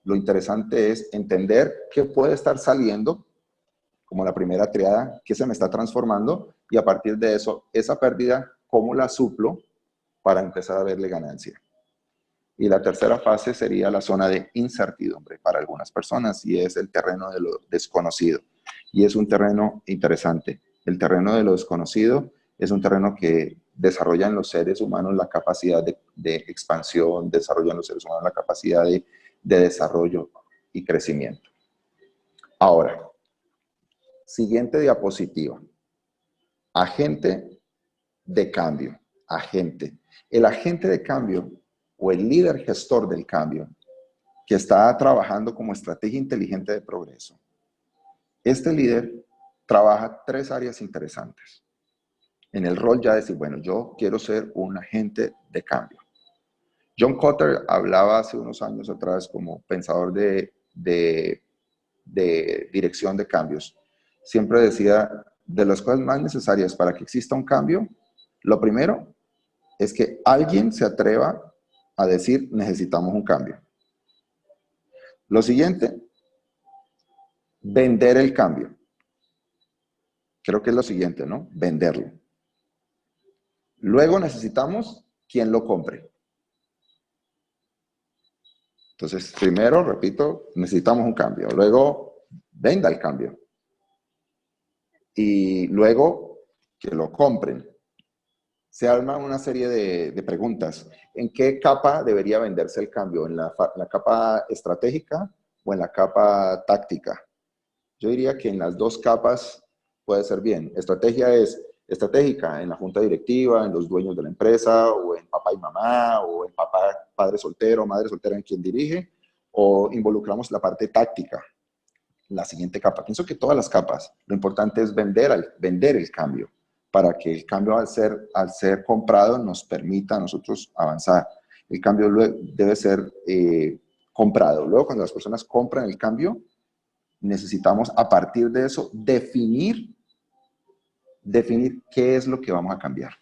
Lo interesante es entender qué puede estar saliendo, como la primera triada, qué se me está transformando, y a partir de eso, esa pérdida, cómo la suplo para empezar a verle ganancia. Y la tercera fase sería la zona de incertidumbre para algunas personas, y es el terreno de lo desconocido. Y es un terreno interesante. El terreno de lo desconocido es un terreno que desarrolla en los seres humanos la capacidad de expansión, desarrolla en los seres humanos la capacidad de desarrollo y crecimiento. Ahora, siguiente diapositiva. Agente de cambio. Agente. El agente de cambio o el líder gestor del cambio que está trabajando como estrategia inteligente de progreso. Este líder trabaja 3 áreas interesantes. En el rol ya decir, bueno, yo quiero ser un agente de cambio. John Kotter hablaba hace unos años atrás como pensador de dirección de cambios. Siempre decía, de las cosas más necesarias para que exista un cambio, lo primero es que alguien se atreva a decir, necesitamos un cambio. Lo siguiente, vender el cambio. Creo que es lo siguiente, ¿no? Venderlo. Luego necesitamos quien lo compre. Entonces, primero, repito, necesitamos un cambio. Luego, venda el cambio. Y luego, que lo compren. Se arma una serie de preguntas. ¿En qué capa debería venderse el cambio? ¿En la capa estratégica o en la capa táctica? Yo diría que en las 2 capas puede ser bien. Estrategia es estratégica en la junta directiva, en los dueños de la empresa, o en papá y mamá, o en papá, padre soltero, madre soltera en quien dirige, o involucramos la parte táctica, la siguiente capa. Pienso que todas las capas, lo importante es vender el cambio, para que el cambio al ser comprado nos permita a nosotros avanzar. El cambio debe ser comprado. Luego, cuando las personas compran el cambio, necesitamos a partir de eso definir qué es lo que vamos a cambiar.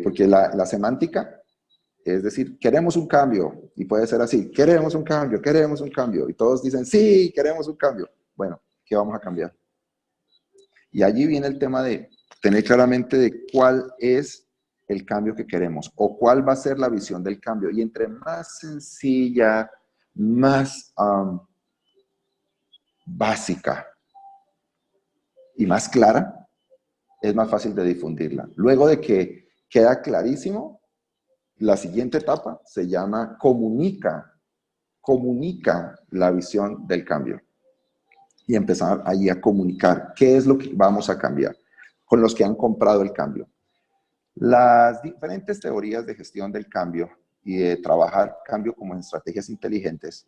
Porque la semántica es decir, queremos un cambio, y puede ser así, queremos un cambio, y todos dicen, sí, queremos un cambio. Bueno, ¿qué vamos a cambiar? Y allí viene el tema de tener claramente de cuál es el cambio que queremos, o cuál va a ser la visión del cambio. Y entre más sencilla, más básica y más clara, es más fácil de difundirla. Luego de que queda clarísimo, la siguiente etapa se llama comunica la visión del cambio. Y empezar allí a comunicar qué es lo que vamos a cambiar con los que han comprado el cambio. Las diferentes teorías de gestión del cambio y de trabajar cambio como estrategias inteligentes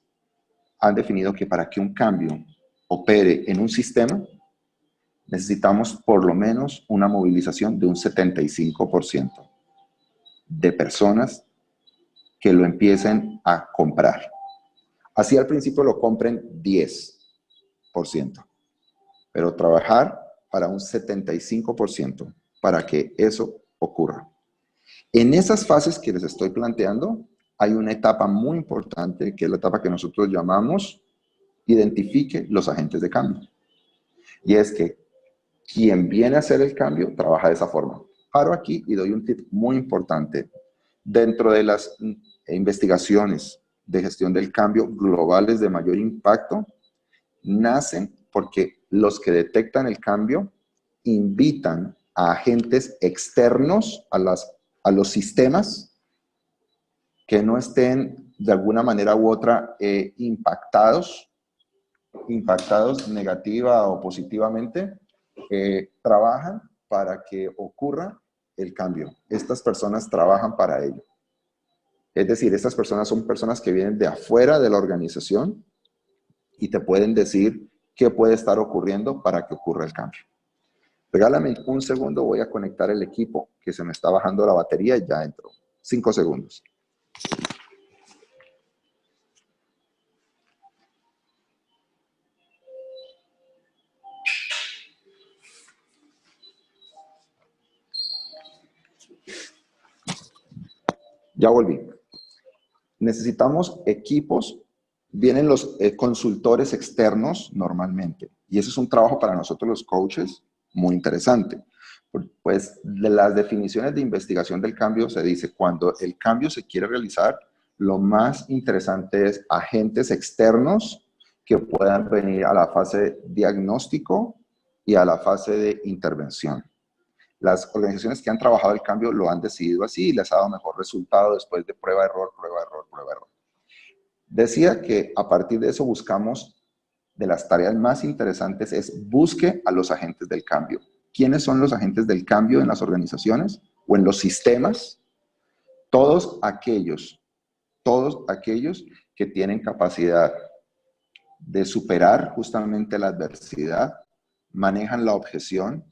han definido que para que un cambio opere en un sistema, necesitamos por lo menos una movilización de un 75% de personas que lo empiecen a comprar. Así al principio lo compren 10%, pero trabajar para un 75% para que eso ocurra. En esas fases que les estoy planteando, hay una etapa muy importante, que es la etapa que nosotros llamamos identifique los agentes de cambio. Y es que quien viene a hacer el cambio trabaja de esa forma. Paro aquí y doy un tip muy importante. Dentro de las investigaciones de gestión del cambio globales de mayor impacto, nacen porque los que detectan el cambio invitan a agentes externos a los sistemas que no estén de alguna manera u otra impactados negativa o positivamente, trabajan para que ocurra el cambio. Estas personas trabajan para ello. Es decir, estas personas son personas que vienen de afuera de la organización y te pueden decir qué puede estar ocurriendo para que ocurra el cambio. Regálame un segundo, voy a conectar el equipo, que se me está bajando la batería y ya entró. 5 segundos. Ya volví. Necesitamos equipos, vienen los consultores externos normalmente, y eso es un trabajo para nosotros los coaches muy interesante. Pues de las definiciones de investigación del cambio se dice, cuando el cambio se quiere realizar, lo más interesante es agentes externos que puedan venir a la fase de diagnóstico y a la fase de intervención. Las organizaciones que han trabajado el cambio lo han decidido así y les ha dado mejor resultado después de prueba, error, prueba, error, prueba, error. Decía que a partir de eso buscamos, de las tareas más interesantes es busque a los agentes del cambio. ¿Quiénes son los agentes del cambio en las organizaciones o en los sistemas? Todos aquellos que tienen capacidad de superar justamente la adversidad, manejan la objeción,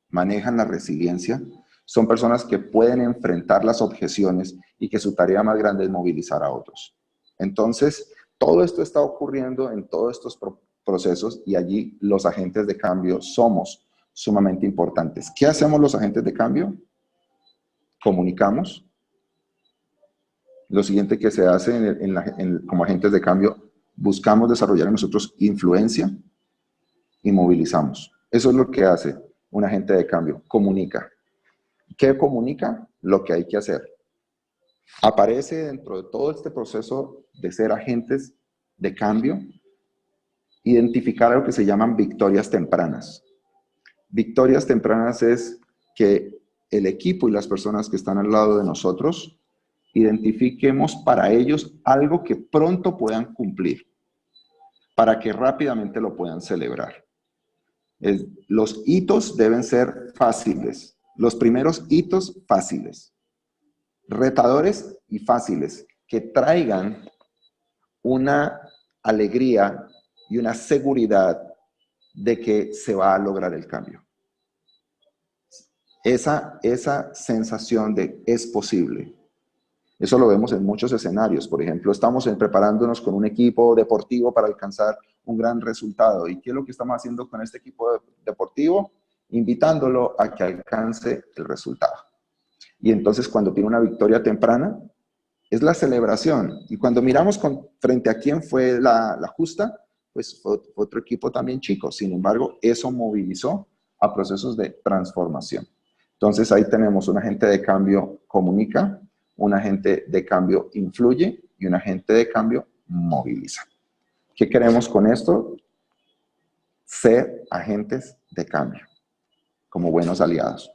manejan la resiliencia, son personas que pueden enfrentar las objeciones y que su tarea más grande es movilizar a otros. Entonces, todo esto está ocurriendo en todos estos procesos y allí los agentes de cambio somos sumamente importantes. ¿Qué hacemos los agentes de cambio? Comunicamos. Lo siguiente que se hace como agentes de cambio, buscamos desarrollar en nosotros influencia y movilizamos. Eso es lo que hace un agente de cambio, comunica. ¿Qué comunica? Lo que hay que hacer. Aparece dentro de todo este proceso de ser agentes de cambio, identificar lo que se llaman victorias tempranas. Victorias tempranas es que el equipo y las personas que están al lado de nosotros identifiquemos para ellos algo que pronto puedan cumplir, para que rápidamente lo puedan celebrar. Los hitos deben ser fáciles, los primeros hitos fáciles, retadores y fáciles, que traigan una alegría y una seguridad de que se va a lograr el cambio. Esa sensación de es posible. Eso lo vemos en muchos escenarios. Por ejemplo, estamos preparándonos con un equipo deportivo para alcanzar un gran resultado. ¿Y qué es lo que estamos haciendo con este equipo deportivo? Invitándolo a que alcance el resultado. Y entonces cuando tiene una victoria temprana, es la celebración. Y cuando miramos frente a quién fue la justa, pues fue otro equipo también chico. Sin embargo, eso movilizó a procesos de transformación. Entonces ahí tenemos un agente de cambio comunica, un agente de cambio influye y un agente de cambio moviliza. ¿Qué queremos con esto? Ser agentes de cambio, como buenos aliados.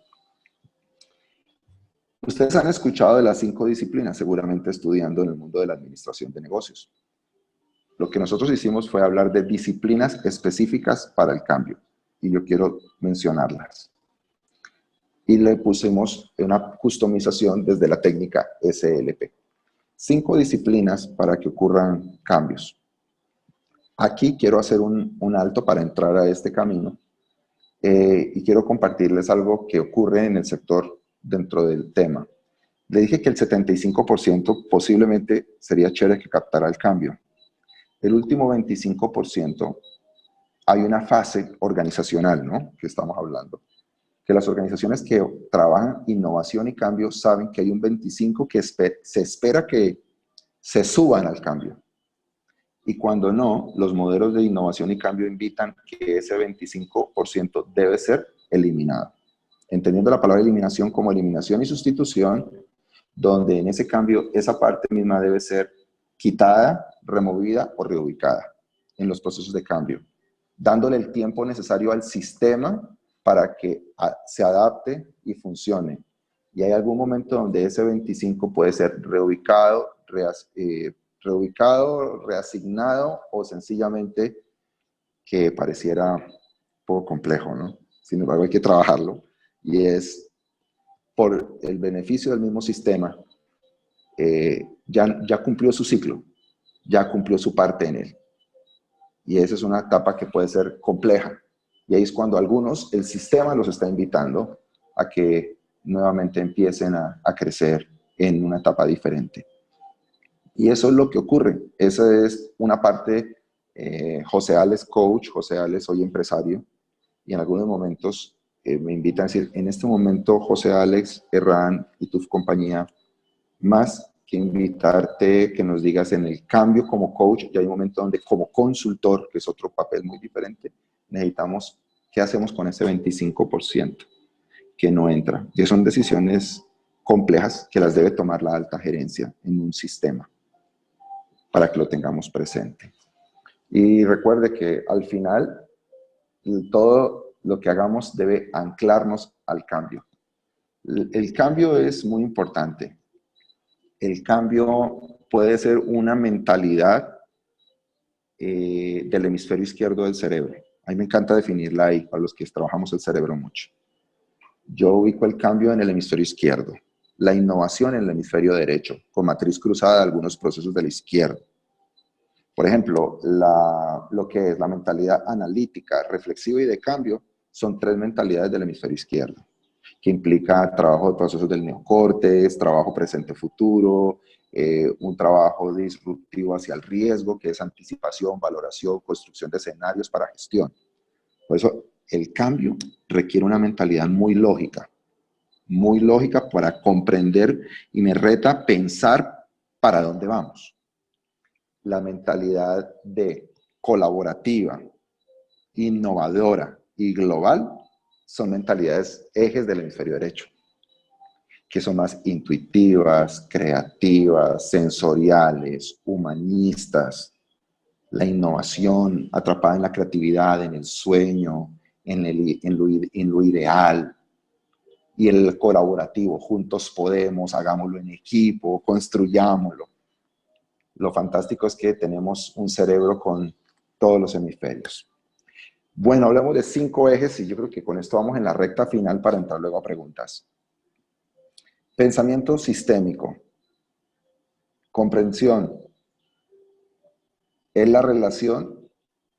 Ustedes han escuchado de las 5 disciplinas, seguramente estudiando en el mundo de la administración de negocios. Lo que nosotros hicimos fue hablar de disciplinas específicas para el cambio, y yo quiero mencionarlas. Y le pusimos una customización desde la técnica SLP. 5 disciplinas para que ocurran cambios. Aquí quiero hacer un alto para entrar a este camino y quiero compartirles algo que ocurre en el sector dentro del tema. Le dije que el 75% posiblemente sería chévere que captara el cambio. El último 25% hay una fase organizacional, ¿no? Que estamos hablando. Que las organizaciones que trabajan innovación y cambio saben que hay un 25% que se espera que se suban al cambio. Y cuando no, los modelos de innovación y cambio invitan que ese 25% debe ser eliminado. Entendiendo la palabra eliminación como eliminación y sustitución, donde en ese cambio esa parte misma debe ser quitada, removida o reubicada en los procesos de cambio, dándole el tiempo necesario al sistema para que se adapte y funcione. Y hay algún momento donde ese 25 puede ser reubicado, reasignado o sencillamente que pareciera un poco complejo, ¿no? Sin embargo, hay que trabajarlo y es por el beneficio del mismo sistema, ya cumplió su ciclo, ya cumplió su parte en él. Y esa es una etapa que puede ser compleja. Y ahí es cuando algunos, el sistema los está invitando a que nuevamente empiecen a crecer en una etapa diferente. Y eso es lo que ocurre. Esa es una parte, José Alex coach, José Alex hoy empresario, y en algunos momentos me invitan a decir, en este momento José Alex, Herrán y tu compañía, más que invitarte que nos digas en el cambio como coach, y hay un momento donde como consultor, que es otro papel muy diferente, necesitamos, ¿qué hacemos con ese 25% que no entra? Y son decisiones complejas que las debe tomar la alta gerencia en un sistema para que lo tengamos presente. Y recuerde que al final todo lo que hagamos debe anclarnos al cambio. El cambio es muy importante. El cambio puede ser una mentalidad del hemisferio izquierdo del cerebro. A mí me encanta definirla ahí, para los que trabajamos el cerebro mucho. Yo ubico el cambio en el hemisferio izquierdo, la innovación en el hemisferio derecho, con matriz cruzada de algunos procesos de la izquierda. Por ejemplo, lo que es la mentalidad analítica, reflexiva y de cambio, son 3 mentalidades del hemisferio izquierdo, que implica trabajo de procesos del neocórtex, trabajo presente-futuro, un trabajo disruptivo hacia el riesgo, que es anticipación, valoración, construcción de escenarios para gestión. Por eso, el cambio requiere una mentalidad muy lógica para comprender y me reta pensar para dónde vamos. La mentalidad de colaborativa, innovadora y global son mentalidades ejes del hemisferio derecho, que son más intuitivas, creativas, sensoriales, humanistas. La innovación atrapada en la creatividad, en el sueño, en lo ideal. Y el colaborativo, juntos podemos, hagámoslo en equipo, construyámoslo. Lo fantástico es que tenemos un cerebro con todos los hemisferios. Bueno, hablamos de 5 ejes y yo creo que con esto vamos en la recta final para entrar luego a preguntas. Pensamiento sistémico. Comprensión. Es la relación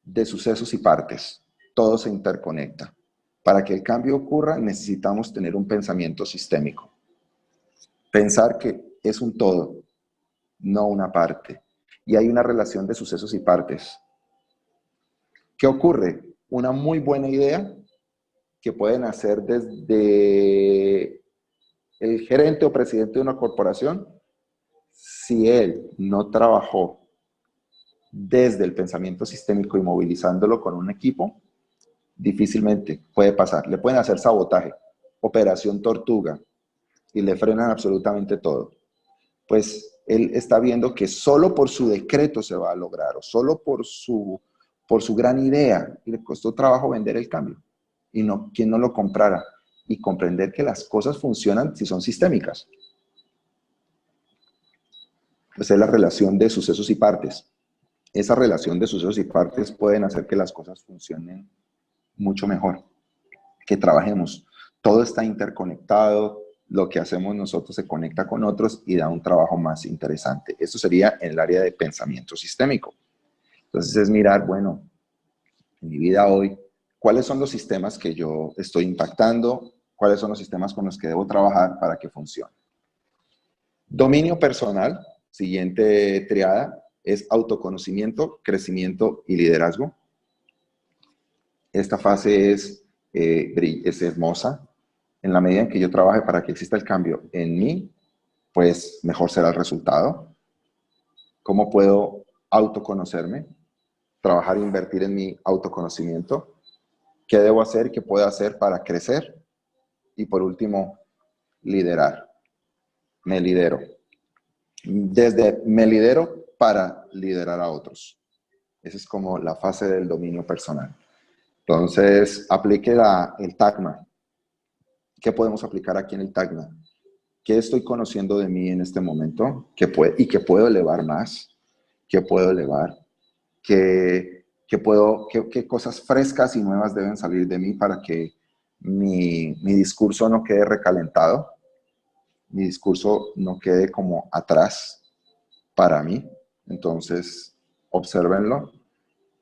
de sucesos y partes. Todo se interconecta. Para que el cambio ocurra necesitamos tener un pensamiento sistémico. Pensar que es un todo, no una parte. Y hay una relación de sucesos y partes. ¿Qué ocurre? Una muy buena idea que pueden hacer desde el gerente o presidente de una corporación, si él no trabajó desde el pensamiento sistémico y movilizándolo con un equipo, difícilmente puede pasar. Le pueden hacer sabotaje, operación tortuga, y le frenan absolutamente todo. Pues él está viendo que solo por su decreto se va a lograr, o solo por su gran idea, y le costó trabajo vender el cambio, y no, quien no lo comprara, y comprender que las cosas funcionan si son sistémicas. Pues es la relación de sucesos y partes. Esa relación de sucesos y partes pueden hacer que las cosas funcionen mucho mejor, que trabajemos. Todo está interconectado, lo que hacemos nosotros se conecta con otros y da un trabajo más interesante. Eso sería en el área de pensamiento sistémico. Entonces es mirar, bueno, en mi vida hoy, ¿cuáles son los sistemas que yo estoy impactando? ¿Cuáles son los sistemas con los que debo trabajar para que funcione? Dominio personal, siguiente triada, es autoconocimiento, crecimiento y liderazgo. Esta fase es hermosa. En la medida en que yo trabaje para que exista el cambio en mí, pues mejor será el resultado. ¿Cómo puedo autoconocerme? Trabajar e invertir en mi autoconocimiento. ¿Qué debo hacer? ¿Qué puedo hacer para crecer? Y por último, liderar. Me lidero. Desde me lidero para liderar a otros. Esa es como la fase del dominio personal. Entonces, aplique el TACMA. ¿Qué podemos aplicar aquí en el TACMA? ¿Qué estoy conociendo de mí en este momento? ¿Qué puedo elevar más? ¿Qué puedo elevar? ¿Qué cosas frescas y nuevas deben salir de mí para que mi discurso no quede recalentado? Mi discurso no quede como atrás para mí. Entonces, obsérvenlo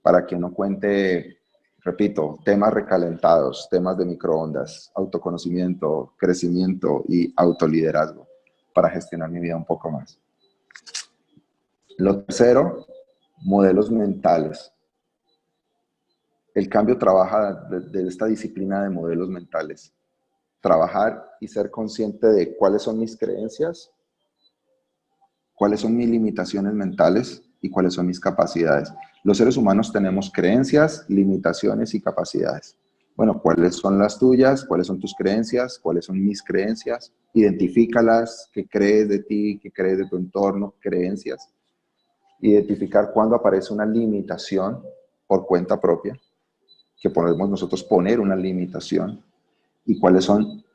para que no cuente, repito, temas recalentados, temas de microondas, autoconocimiento, crecimiento y autoliderazgo para gestionar mi vida un poco más. Lo tercero, modelos mentales. El cambio trabaja de esta disciplina de modelos mentales. Trabajar y ser consciente de cuáles son mis creencias, cuáles son mis limitaciones mentales y cuáles son mis capacidades. Los seres humanos tenemos creencias, limitaciones y capacidades. Bueno, ¿cuáles son las tuyas? ¿Cuáles son tus creencias? ¿Cuáles son mis creencias? Identifícalas, qué crees de ti, qué crees de tu entorno, creencias. Identificar cuándo aparece una limitación por cuenta propia, que podemos nosotros poner una limitación, y cuáles son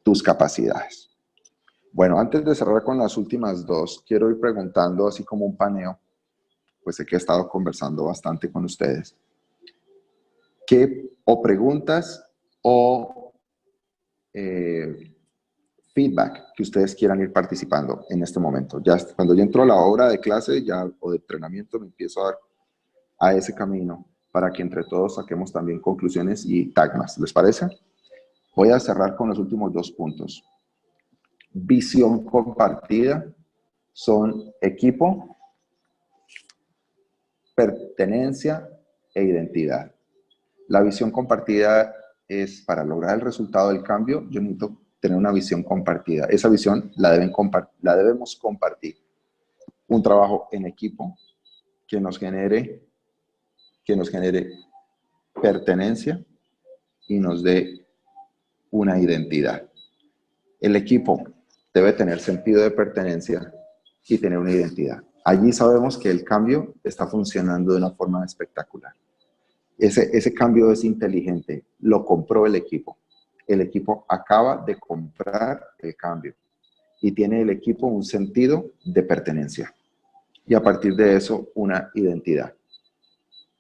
tus capacidades. Bueno, antes de cerrar con las últimas dos, quiero ir preguntando, así como un paneo, pues sé que he estado conversando bastante con ustedes, o preguntas o feedback que ustedes quieran ir participando en este momento. Ya cuando yo entro a la hora de clase o de entrenamiento, me empiezo a dar a ese camino para que entre todos saquemos también conclusiones y tagmas. ¿Les parece? Voy a cerrar con los últimos dos puntos. Visión compartida son equipo, pertenencia e identidad. La visión compartida es para lograr el resultado del cambio, yo necesito tener una visión compartida. Esa visión la debemos compartir. Un trabajo en equipo que nos genere pertenencia y nos dé una identidad. El equipo debe tener sentido de pertenencia y tener una identidad. Allí sabemos que el cambio está funcionando de una forma espectacular. Ese cambio es inteligente, lo compró el equipo. El equipo acaba de comprar el cambio y tiene el equipo un sentido de pertenencia. Y a partir de eso, una identidad.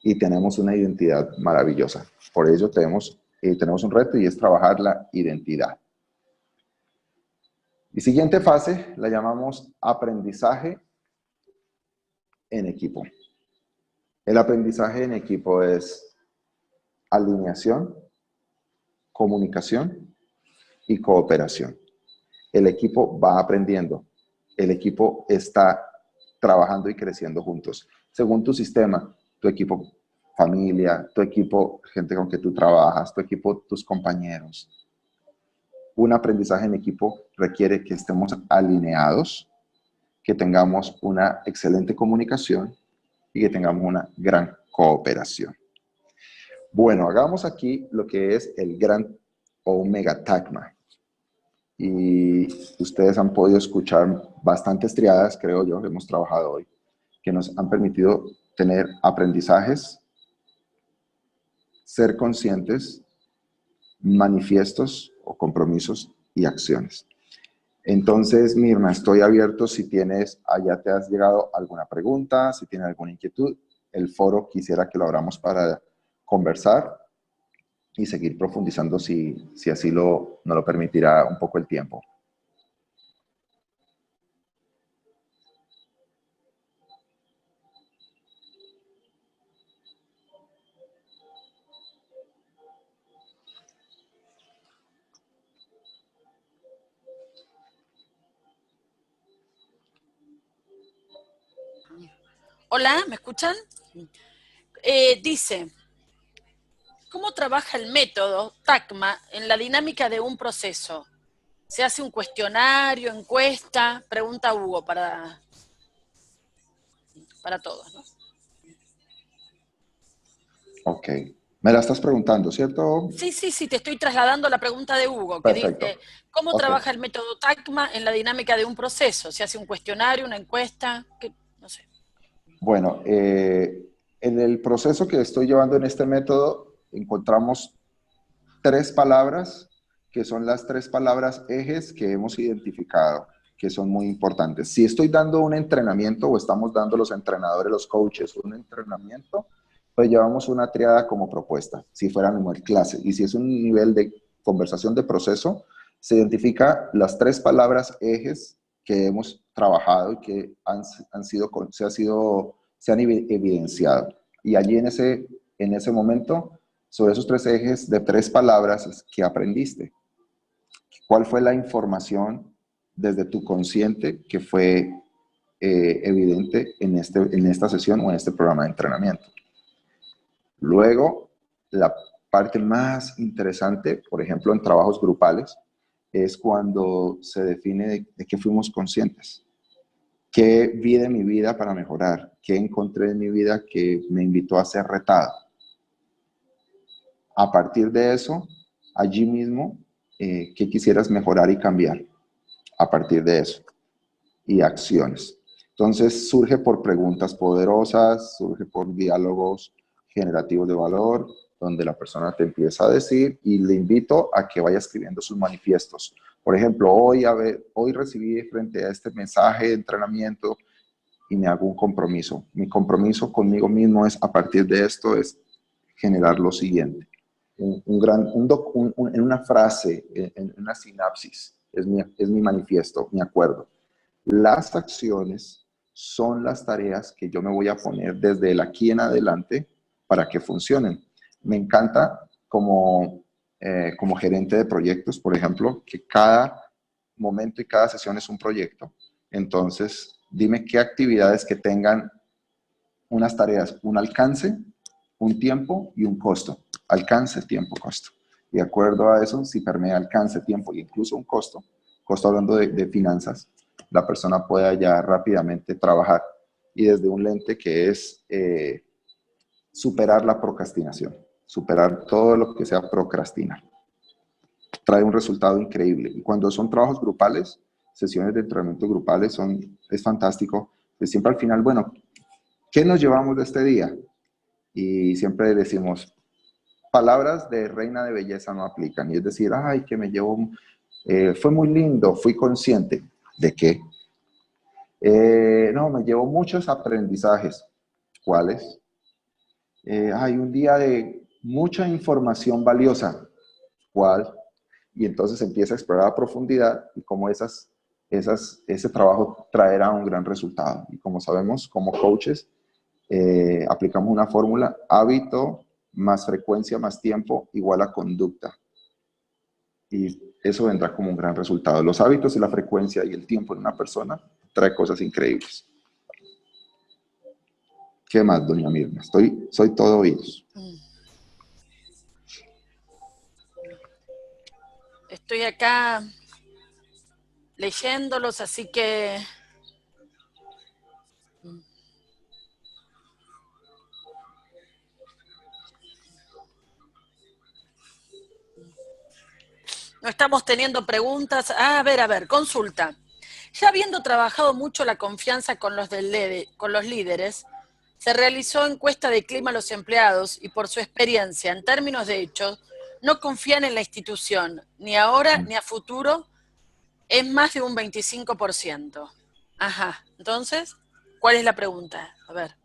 Y tenemos una identidad maravillosa. Por ello tenemos un reto y es trabajar la identidad. Y siguiente fase la llamamos aprendizaje en equipo. El aprendizaje en equipo es alineación, comunicación y cooperación. El equipo va aprendiendo. El equipo está trabajando y creciendo juntos. Según tu sistema, tu equipo familia, tu equipo, gente con que tú trabajas, tu equipo, tus compañeros. Un aprendizaje en equipo requiere que estemos alineados, que tengamos una excelente comunicación y que tengamos una gran cooperación. Bueno, hagamos aquí lo que es el gran Omega Tagma. Y ustedes han podido escuchar bastantes triadas, creo yo, que hemos trabajado hoy, que nos han permitido tener aprendizajes, ser conscientes, manifiestos o compromisos y acciones. Entonces, Mirna, estoy abierto si tienes, allá te has llegado alguna pregunta, si tienes alguna inquietud. El foro quisiera que lo abramos para conversar y seguir profundizando si así nos lo permitirá un poco el tiempo. Hola, ¿me escuchan? Dice, ¿cómo trabaja el método Tagma en la dinámica de un proceso? ¿Se hace un cuestionario, encuesta? Pregunta Hugo para todos, ¿no? Ok. Me la estás preguntando, ¿cierto? Sí, te estoy trasladando la pregunta de Hugo, que Perfecto. dice, ¿cómo trabaja el método Tagma en la dinámica de un proceso? ¿Se hace un cuestionario, una encuesta? No sé. Bueno, en el proceso que estoy llevando en este método, encontramos 3 palabras, que son las 3 palabras ejes que hemos identificado, que son muy importantes. Si estoy dando un entrenamiento o estamos dando los entrenadores, los coaches, un entrenamiento, pues llevamos una triada como propuesta, si fuera nivel clase. Y si es un nivel de conversación de proceso, se identifica las 3 palabras ejes que hemos trabajado y que se han evidenciado. Y allí en ese momento, sobre esos 3 ejes de 3 palabras que aprendiste, ¿cuál fue la información desde tu consciente que fue evidente en esta sesión o en este programa de entrenamiento? Luego, la parte más interesante, por ejemplo, en trabajos grupales, es cuando se define de qué fuimos conscientes. ¿Qué vi de mi vida para mejorar? ¿Qué encontré en mi vida que me invitó a ser retado? A partir de eso, allí mismo, ¿qué quisieras mejorar y cambiar? A partir de eso. Y acciones. Entonces surge por preguntas poderosas, surge por diálogos generativos de valor, donde la persona te empieza a decir y le invito a que vaya escribiendo sus manifiestos. Por ejemplo, hoy recibí frente a este mensaje de entrenamiento y me hago un compromiso. Mi compromiso conmigo mismo es, a partir de esto, es generar lo siguiente. En una frase, en una sinapsis, es mi manifiesto, mi acuerdo. Las acciones son las tareas que yo me voy a poner desde el aquí en adelante para que funcionen. Me encanta como gerente de proyectos, por ejemplo, que cada momento y cada sesión es un proyecto. Entonces, dime qué actividades que tengan unas tareas, un alcance, un tiempo y un costo. Alcance, tiempo, costo. Y de acuerdo a eso, si permea alcance, tiempo e incluso un costo hablando de finanzas, la persona pueda ya rápidamente trabajar. Y desde un lente que es superar la procrastinación, superar todo lo que sea procrastinar. Trae un resultado increíble. Y cuando son trabajos grupales, sesiones de entrenamiento grupales, es fantástico. Pues siempre al final, bueno, ¿qué nos llevamos de este día? Y siempre decimos, palabras de reina de belleza no aplican. Y es decir, ay, que me llevó, fue muy lindo, fui consciente. ¿De qué? No, me llevó muchos aprendizajes. ¿Cuáles? Hay un día de mucha información valiosa. ¿Cuál? Y entonces empieza a explorar a profundidad y cómo ese trabajo traerá un gran resultado. Y como sabemos, como coaches, aplicamos una fórmula: hábito más frecuencia más tiempo igual a conducta. Y eso vendrá como un gran resultado. Los hábitos y la frecuencia y el tiempo en una persona trae cosas increíbles. ¿Qué más, doña Mirna? Soy todo oídos. Estoy acá leyéndolos, así que no estamos teniendo preguntas. A ver, consulta. Ya habiendo trabajado mucho la confianza con los líderes, se realizó encuesta de clima a los empleados y por su experiencia, en términos de hechos, no confían en la institución, ni ahora ni a futuro, es más de un 25%. Ajá, entonces, ¿cuál es la pregunta? A ver.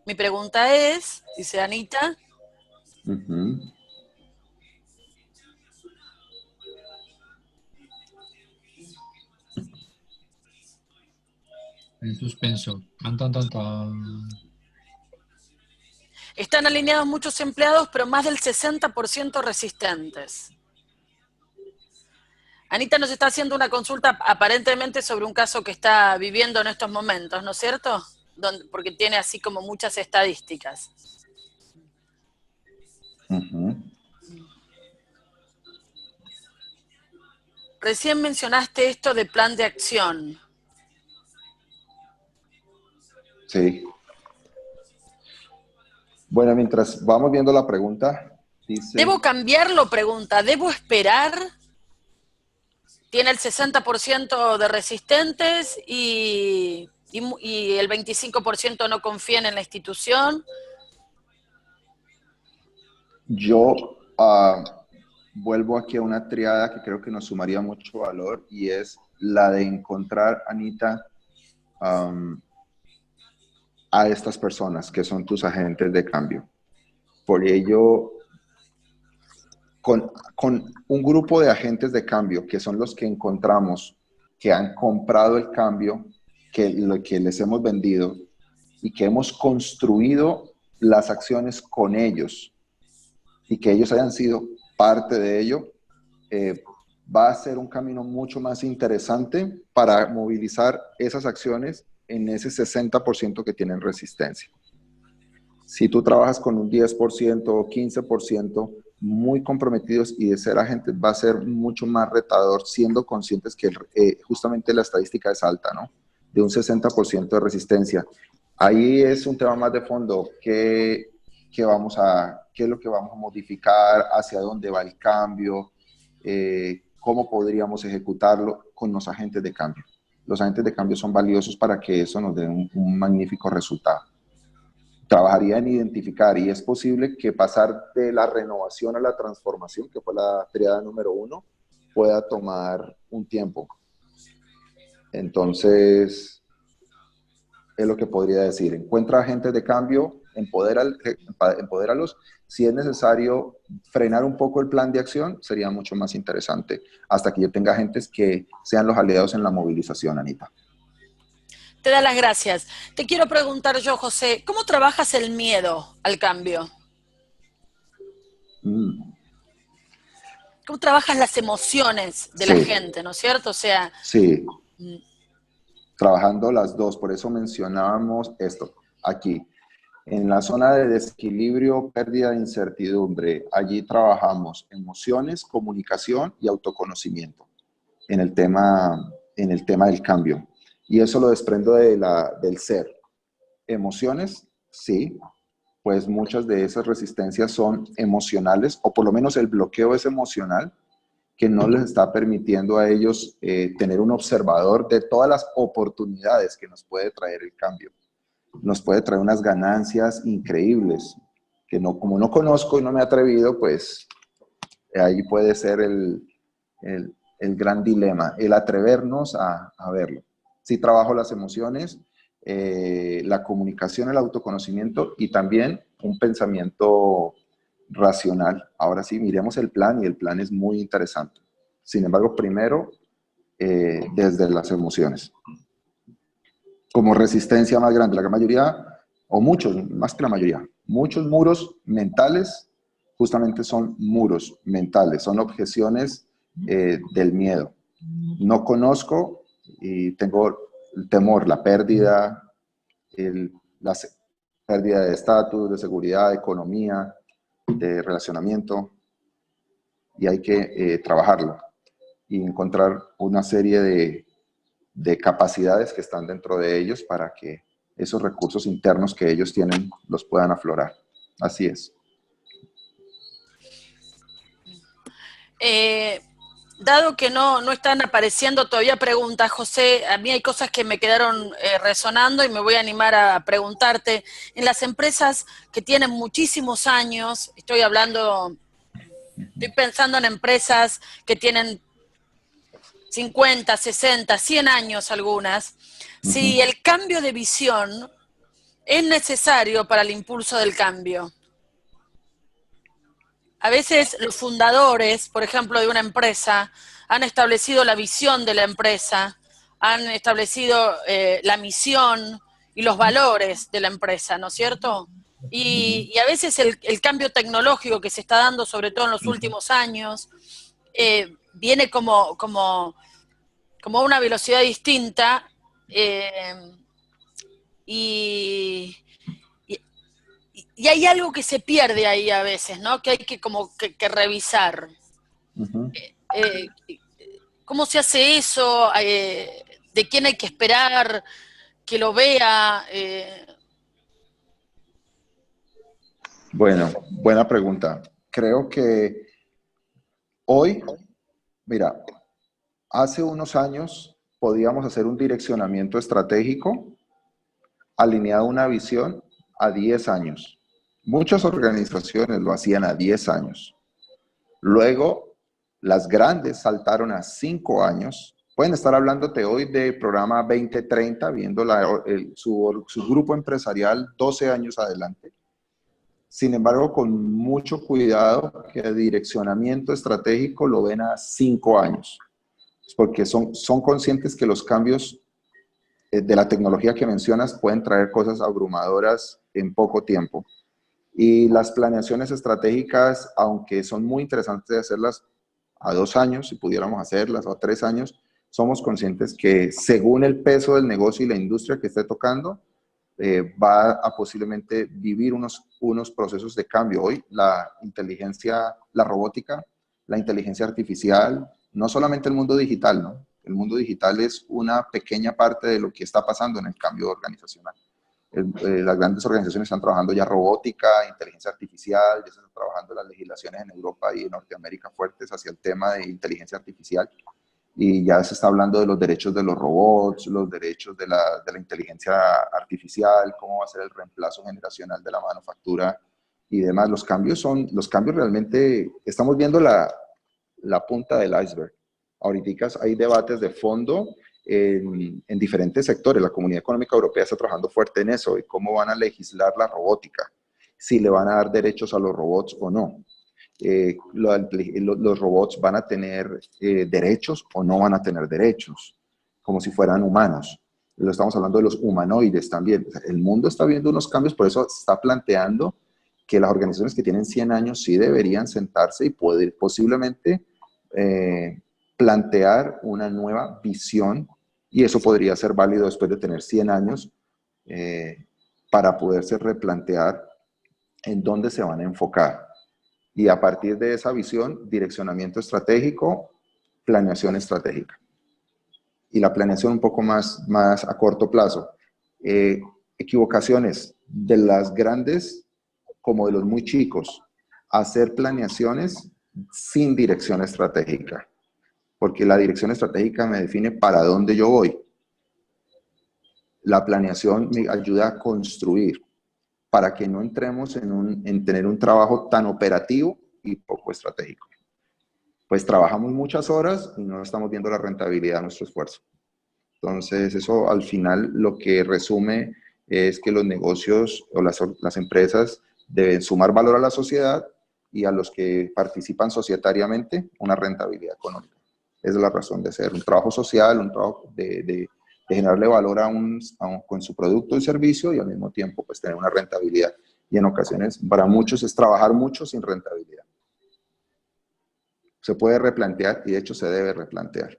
Mi pregunta es, dice Anita. En suspenso. Están alineados muchos empleados, pero más del 60% resistentes. Anita nos está haciendo una consulta aparentemente sobre un caso que está viviendo en estos momentos, ¿no es cierto? Porque tiene así como muchas estadísticas. Recién mencionaste esto de plan de acción. Sí. Bueno, mientras vamos viendo la pregunta, dice... ¿Debo cambiarlo? Pregunta. ¿Debo esperar? Tiene el 60% de resistentes y el 25% no confían en la institución. Yo vuelvo aquí a una triada que creo que nos sumaría mucho valor y es la de encontrar, Anita, a estas personas que son tus agentes de cambio. Por ello, con un grupo de agentes de cambio que son los que encontramos, que han comprado el cambio, que les hemos vendido y que hemos construido las acciones con ellos y que ellos hayan sido parte de ello, va a ser un camino mucho más interesante para movilizar esas acciones en ese 60% que tienen resistencia. Si tú trabajas con un 10% o 15%, muy comprometidos y de ser agentes va a ser mucho más retador, siendo conscientes que justamente la estadística es alta, ¿no? De un 60% de resistencia. Ahí es un tema más de fondo, qué es lo que vamos a modificar, hacia dónde va el cambio, cómo podríamos ejecutarlo con los agentes de cambio. Los agentes de cambio son valiosos para que eso nos dé un magnífico resultado. Trabajaría en identificar, y es posible que pasar de la renovación a la transformación, que fue la triada número 1, pueda tomar un tiempo. Entonces, es lo que podría decir. Encuentra agentes de cambio, empodéralos. Si es necesario frenar un poco el plan de acción, sería mucho más interesante, hasta que yo tenga agentes que sean los aliados en la movilización, Anita. Te da las gracias. Te quiero preguntar yo, José, ¿cómo trabajas el miedo al cambio? ¿Cómo trabajas las emociones de la gente, no es cierto? O sea... Sí, trabajando las dos, por eso mencionábamos esto, aquí. En la zona de desequilibrio, pérdida de incertidumbre, allí trabajamos emociones, comunicación y autoconocimiento en el tema del cambio. Y eso lo desprendo del ser. Emociones, sí, pues muchas de esas resistencias son emocionales, o por lo menos el bloqueo es emocional, que no les está permitiendo a ellos tener un observador de todas las oportunidades que nos puede traer el cambio. Nos puede traer unas ganancias increíbles, que no, como no conozco y no me he atrevido, pues ahí puede ser el gran dilema, el atrevernos a verlo. Sí trabajo las emociones, la comunicación, el autoconocimiento y también un pensamiento racional. Ahora sí, miremos el plan y el plan es muy interesante. Sin embargo, primero, desde las emociones. Como resistencia más grande, la gran mayoría, o muchos, más que la mayoría, muchos muros mentales justamente son muros mentales, son objeciones del miedo. No conozco y tengo el temor, la pérdida, la pérdida de estatus, de seguridad, de economía, de relacionamiento, y hay que trabajarlo y encontrar una serie de capacidades que están dentro de ellos para que esos recursos internos que ellos tienen los puedan aflorar. Así es. Dado que no están apareciendo todavía preguntas, José, a mí hay cosas que me quedaron resonando y me voy a animar a preguntarte. En las empresas que tienen muchísimos años, estoy pensando en empresas que tienen 50, 60, 100 años algunas, si el cambio de visión es necesario para el impulso del cambio. A veces los fundadores, por ejemplo, de una empresa, han establecido la visión de la empresa, han establecido la misión y los valores de la empresa, ¿no es cierto? Y a veces el cambio tecnológico que se está dando, sobre todo en los últimos años, viene como a una velocidad distinta y hay algo que se pierde ahí a veces, ¿no? Que hay que revisar. ¿Cómo se hace eso? ¿De quién hay que esperar que lo vea? Bueno, buena pregunta. Creo que hoy, mira, hace unos años podíamos hacer un direccionamiento estratégico alineado a una visión a 10 años. Muchas organizaciones lo hacían a 10 años. Luego, las grandes saltaron a 5 años. Pueden estar hablándote hoy del programa 2030, viendo su grupo empresarial 12 años adelante. Sin embargo, con mucho cuidado, que el direccionamiento estratégico lo ven a 5 años. Porque son conscientes que los cambios de la tecnología que mencionas pueden traer cosas abrumadoras en poco tiempo. Y las planeaciones estratégicas, aunque son muy interesantes de hacerlas a 2 años, si pudiéramos hacerlas, o a 3 años, somos conscientes que según el peso del negocio y la industria que esté tocando, va a posiblemente vivir unos procesos de cambio. Hoy la inteligencia, la robótica, la inteligencia artificial, no solamente el mundo digital, ¿no? El mundo digital es una pequeña parte de lo que está pasando en el cambio organizacional. Las grandes organizaciones están trabajando ya robótica, inteligencia artificial, ya se están trabajando las legislaciones en Europa y en Norteamérica fuertes hacia el tema de inteligencia artificial, y ya se está hablando de los derechos de los robots, los derechos de la inteligencia artificial, cómo va a ser el reemplazo generacional de la manufactura y demás. Los cambios realmente, estamos viendo la punta del iceberg. Ahorita hay debates de fondo en diferentes sectores. La Comunidad Económica Europea está trabajando fuerte en eso, y cómo van a legislar la robótica, si le van a dar derechos a los robots o no. Los robots van a tener derechos o no van a tener derechos, como si fueran humanos. Lo estamos hablando de los humanoides también. El mundo está viendo unos cambios, por eso se está planteando que las organizaciones que tienen 100 años sí deberían sentarse y poder posiblemente plantear una nueva visión, y eso podría ser válido después de tener 100 años para poderse replantear en dónde se van a enfocar. Y a partir de esa visión, direccionamiento estratégico, planeación estratégica. Y la planeación un poco más a corto plazo. Equivocaciones de las grandes como de los muy chicos. Hacer planeaciones sin dirección estratégica. Porque la dirección estratégica me define para dónde yo voy. La planeación me ayuda a construir, para que no entremos en tener un trabajo tan operativo y poco estratégico. Pues trabajamos muchas horas y no estamos viendo la rentabilidad de nuestro esfuerzo. Entonces, eso al final lo que resume es que los negocios o las empresas deben sumar valor a la sociedad y a los que participan societariamente una rentabilidad económica. Esa es la razón de ser. Un trabajo social, un trabajo de generarle valor con su producto y servicio, y al mismo tiempo pues tener una rentabilidad. Y en ocasiones para muchos es trabajar mucho sin rentabilidad. Se puede replantear, y de hecho se debe replantear.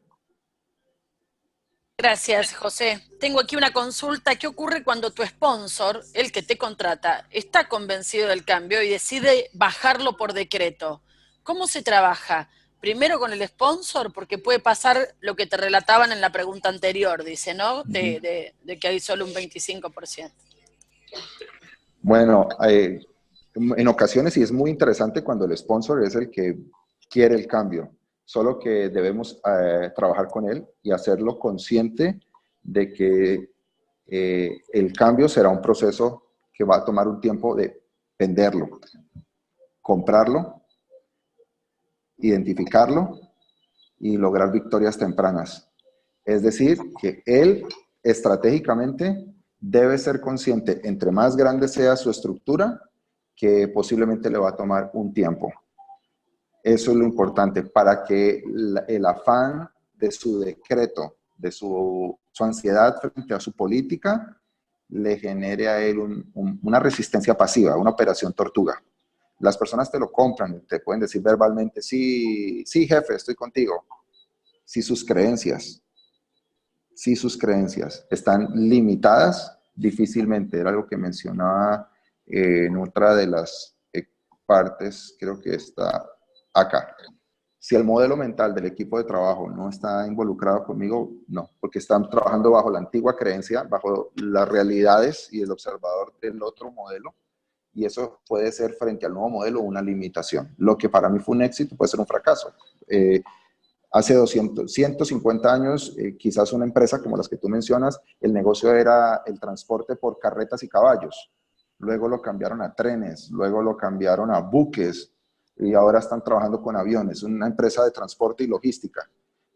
Gracias, José. Tengo aquí una consulta. ¿Qué ocurre cuando tu sponsor, el que te contrata, está convencido del cambio y decide bajarlo por decreto? ¿Cómo se trabaja? Primero con el sponsor, porque puede pasar lo que te relataban en la pregunta anterior, dice, ¿no? De que hay solo un 25%. Bueno, en ocasiones sí es muy interesante cuando el sponsor es el que quiere el cambio, solo que debemos trabajar con él y hacerlo consciente de que el cambio será un proceso que va a tomar un tiempo de venderlo, comprarlo, identificarlo y lograr victorias tempranas. Es decir, que él estratégicamente debe ser consciente, entre más grande sea su estructura, que posiblemente le va a tomar un tiempo. Eso es lo importante, para que el afán de su decreto, de su ansiedad frente a su política, le genere a él una resistencia pasiva, una operación tortuga. Las personas te lo compran, te pueden decir verbalmente, sí, sí, jefe, estoy contigo. Si sus creencias están limitadas, difícilmente, era algo que mencionaba en otra de las partes, creo que está acá. Si el modelo mental del equipo de trabajo no está involucrado conmigo, no, porque están trabajando bajo la antigua creencia, bajo las realidades y el observador del otro modelo, y eso puede ser frente al nuevo modelo una limitación. Lo que para mí fue un éxito puede ser un fracaso. Hace 150 años, quizás una empresa como las que tú mencionas, el negocio era el transporte por carretas y caballos. Luego lo cambiaron a trenes, luego lo cambiaron a buques, y ahora están trabajando con aviones, una empresa de transporte y logística.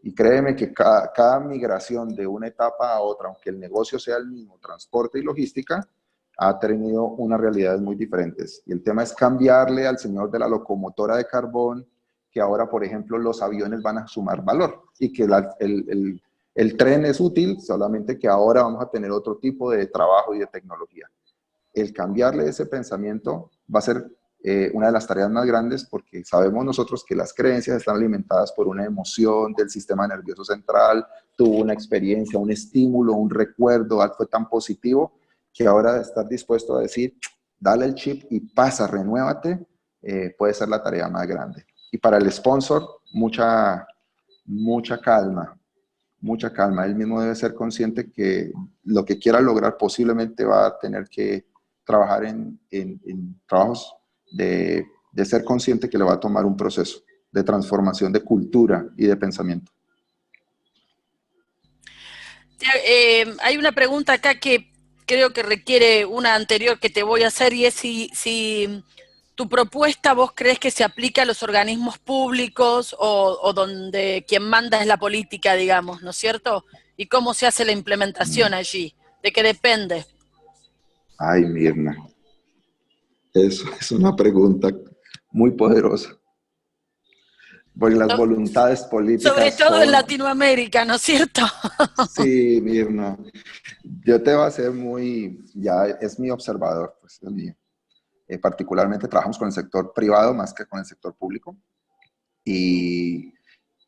Y créeme que cada migración de una etapa a otra, aunque el negocio sea el mismo, transporte y logística, ha tenido unas realidades muy diferentes. Y el tema es cambiarle al señor de la locomotora de carbón, que ahora, por ejemplo, los aviones van a sumar valor, y que el tren es útil, solamente que ahora vamos a tener otro tipo de trabajo y de tecnología. El cambiarle ese pensamiento va a ser una de las tareas más grandes, porque sabemos nosotros que las creencias están alimentadas por una emoción del sistema nervioso central, tuvo una experiencia, un estímulo, un recuerdo, algo fue tan positivo que ahora estar dispuesto a decir, dale el chip y pasa, renuévate, puede ser la tarea más grande. Y para el sponsor, mucha calma, mucha calma. Él mismo debe ser consciente que lo que quiera lograr posiblemente va a tener que trabajar en trabajos de ser consciente que le va a tomar un proceso de transformación de cultura y de pensamiento. Hay una pregunta acá que creo que requiere una anterior que te voy a hacer, y es si tu propuesta vos crees que se aplica a los organismos públicos o donde quien manda es la política, digamos, ¿no es cierto? ¿Y cómo se hace la implementación allí? ¿De qué depende? Ay, Mirna, eso es una pregunta muy poderosa. Porque las voluntades políticas sobre todo en Latinoamérica, ¿no es cierto? Sí, Mirna. Yo te voy a hacer ya es mi observador, pues el mío. Particularmente trabajamos con el sector privado más que con el sector público. Y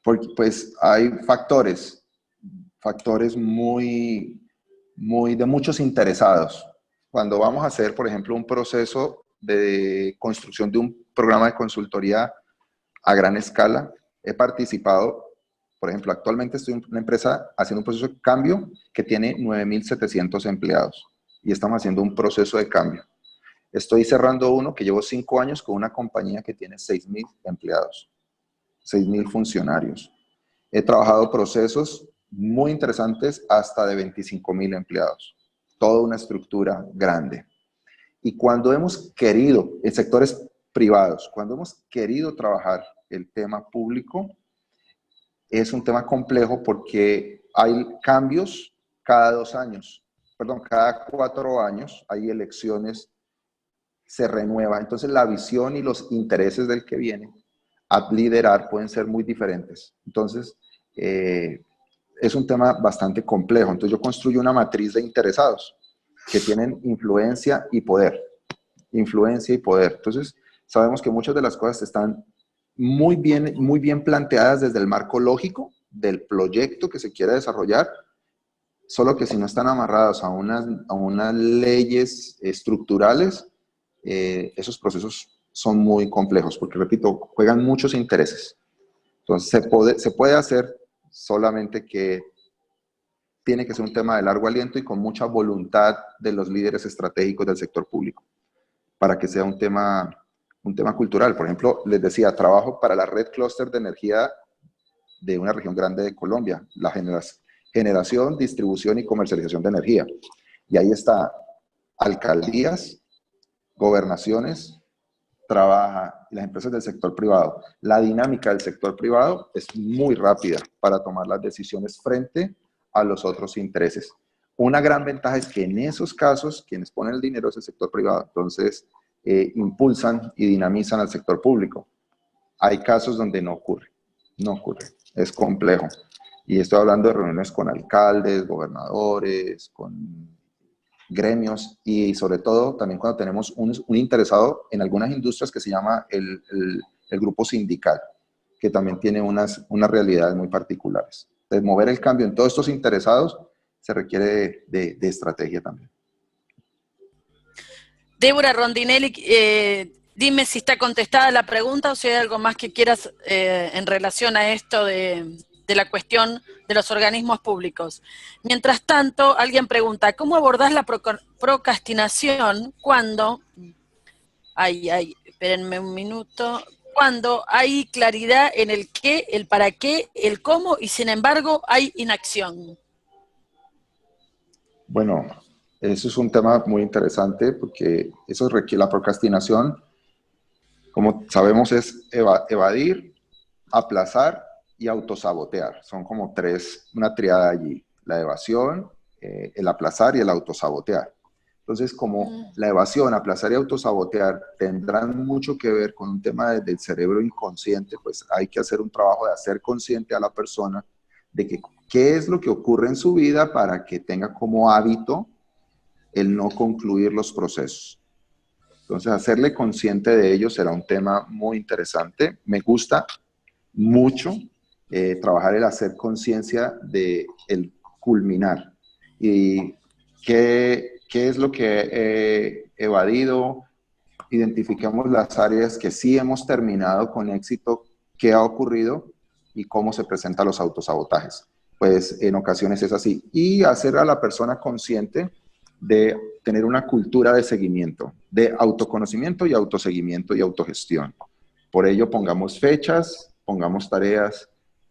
porque pues hay factores muy de muchos interesados. Cuando vamos a hacer, por ejemplo, un proceso de construcción de un programa de consultoría a gran escala, he participado, por ejemplo, actualmente estoy en una empresa haciendo un proceso de cambio que tiene 9.700 empleados y estamos haciendo un proceso de cambio. Estoy cerrando uno que llevo 5 años con una compañía que tiene 6.000 empleados, 6.000 funcionarios. He trabajado procesos muy interesantes hasta de 25.000 empleados, toda una estructura grande. Y cuando hemos querido, en sectores privados, cuando hemos querido trabajar el tema público, es un tema complejo porque hay cambios cada 2 años, perdón, cada 4 años hay elecciones, se renueva. Entonces la visión y los intereses del que viene a liderar pueden ser muy diferentes. Entonces, es un tema bastante complejo. Entonces yo construyo una matriz de interesados que tienen influencia y poder. Influencia y poder. Entonces, sabemos que muchas de las cosas están muy bien planteadas desde el marco lógico del proyecto que se quiere desarrollar, solo que si no están amarrados a unas leyes estructurales, esos procesos son muy complejos, porque, repito, juegan muchos intereses. Entonces, se puede hacer, solamente que tiene que ser un tema de largo aliento y con mucha voluntad de los líderes estratégicos del sector público, para que sea un tema cultural. Por ejemplo, les decía, trabajo para la red clúster de energía de una región grande de Colombia, la generación, distribución y comercialización de energía. Y ahí está alcaldías, gobernaciones, trabaja las empresas del sector privado. La dinámica del sector privado es muy rápida para tomar las decisiones frente a los otros intereses. Una gran ventaja es que en esos casos, quienes ponen el dinero es el sector privado. Entonces, impulsan y dinamizan al sector público. Hay casos donde no ocurre. Es complejo. Y estoy hablando de reuniones con alcaldes, gobernadores, con gremios y sobre todo también cuando tenemos un interesado en algunas industrias que se llama el grupo sindical, que también tiene unas realidades muy particulares. De mover el cambio en todos estos interesados se requiere de estrategia también. Débora Rondinelli, dime si está contestada la pregunta o si hay algo más que quieras en relación a esto de la cuestión de los organismos públicos. Mientras tanto, alguien pregunta, ¿cómo abordás la procrastinación cuando, espérenme un minuto, cuando hay claridad en el qué, el para qué, el cómo, y sin embargo hay inacción? Bueno, eso es un tema muy interesante porque eso requiere la procrastinación, como sabemos, es evadir, aplazar y autosabotear. Son como una triada allí: la evasión, el aplazar y el autosabotear. Entonces, como la evasión, aplazar y autosabotear tendrán mucho que ver con un tema del cerebro inconsciente, pues hay que hacer un trabajo de hacer consciente a la persona de que qué es lo que ocurre en su vida para que tenga como hábito el no concluir los procesos. Entonces, hacerle consciente de ello será un tema muy interesante. Me gusta mucho trabajar el hacer conciencia de el culminar. ¿Y qué qué es lo que he evadido, identifiquemos las áreas que sí hemos terminado con éxito, qué ha ocurrido y cómo se presentan los autosabotajes. Pues en ocasiones es así. Y hacer a la persona consciente de tener una cultura de seguimiento, de autoconocimiento y autoseguimiento y autogestión. Por ello, pongamos fechas, pongamos tareas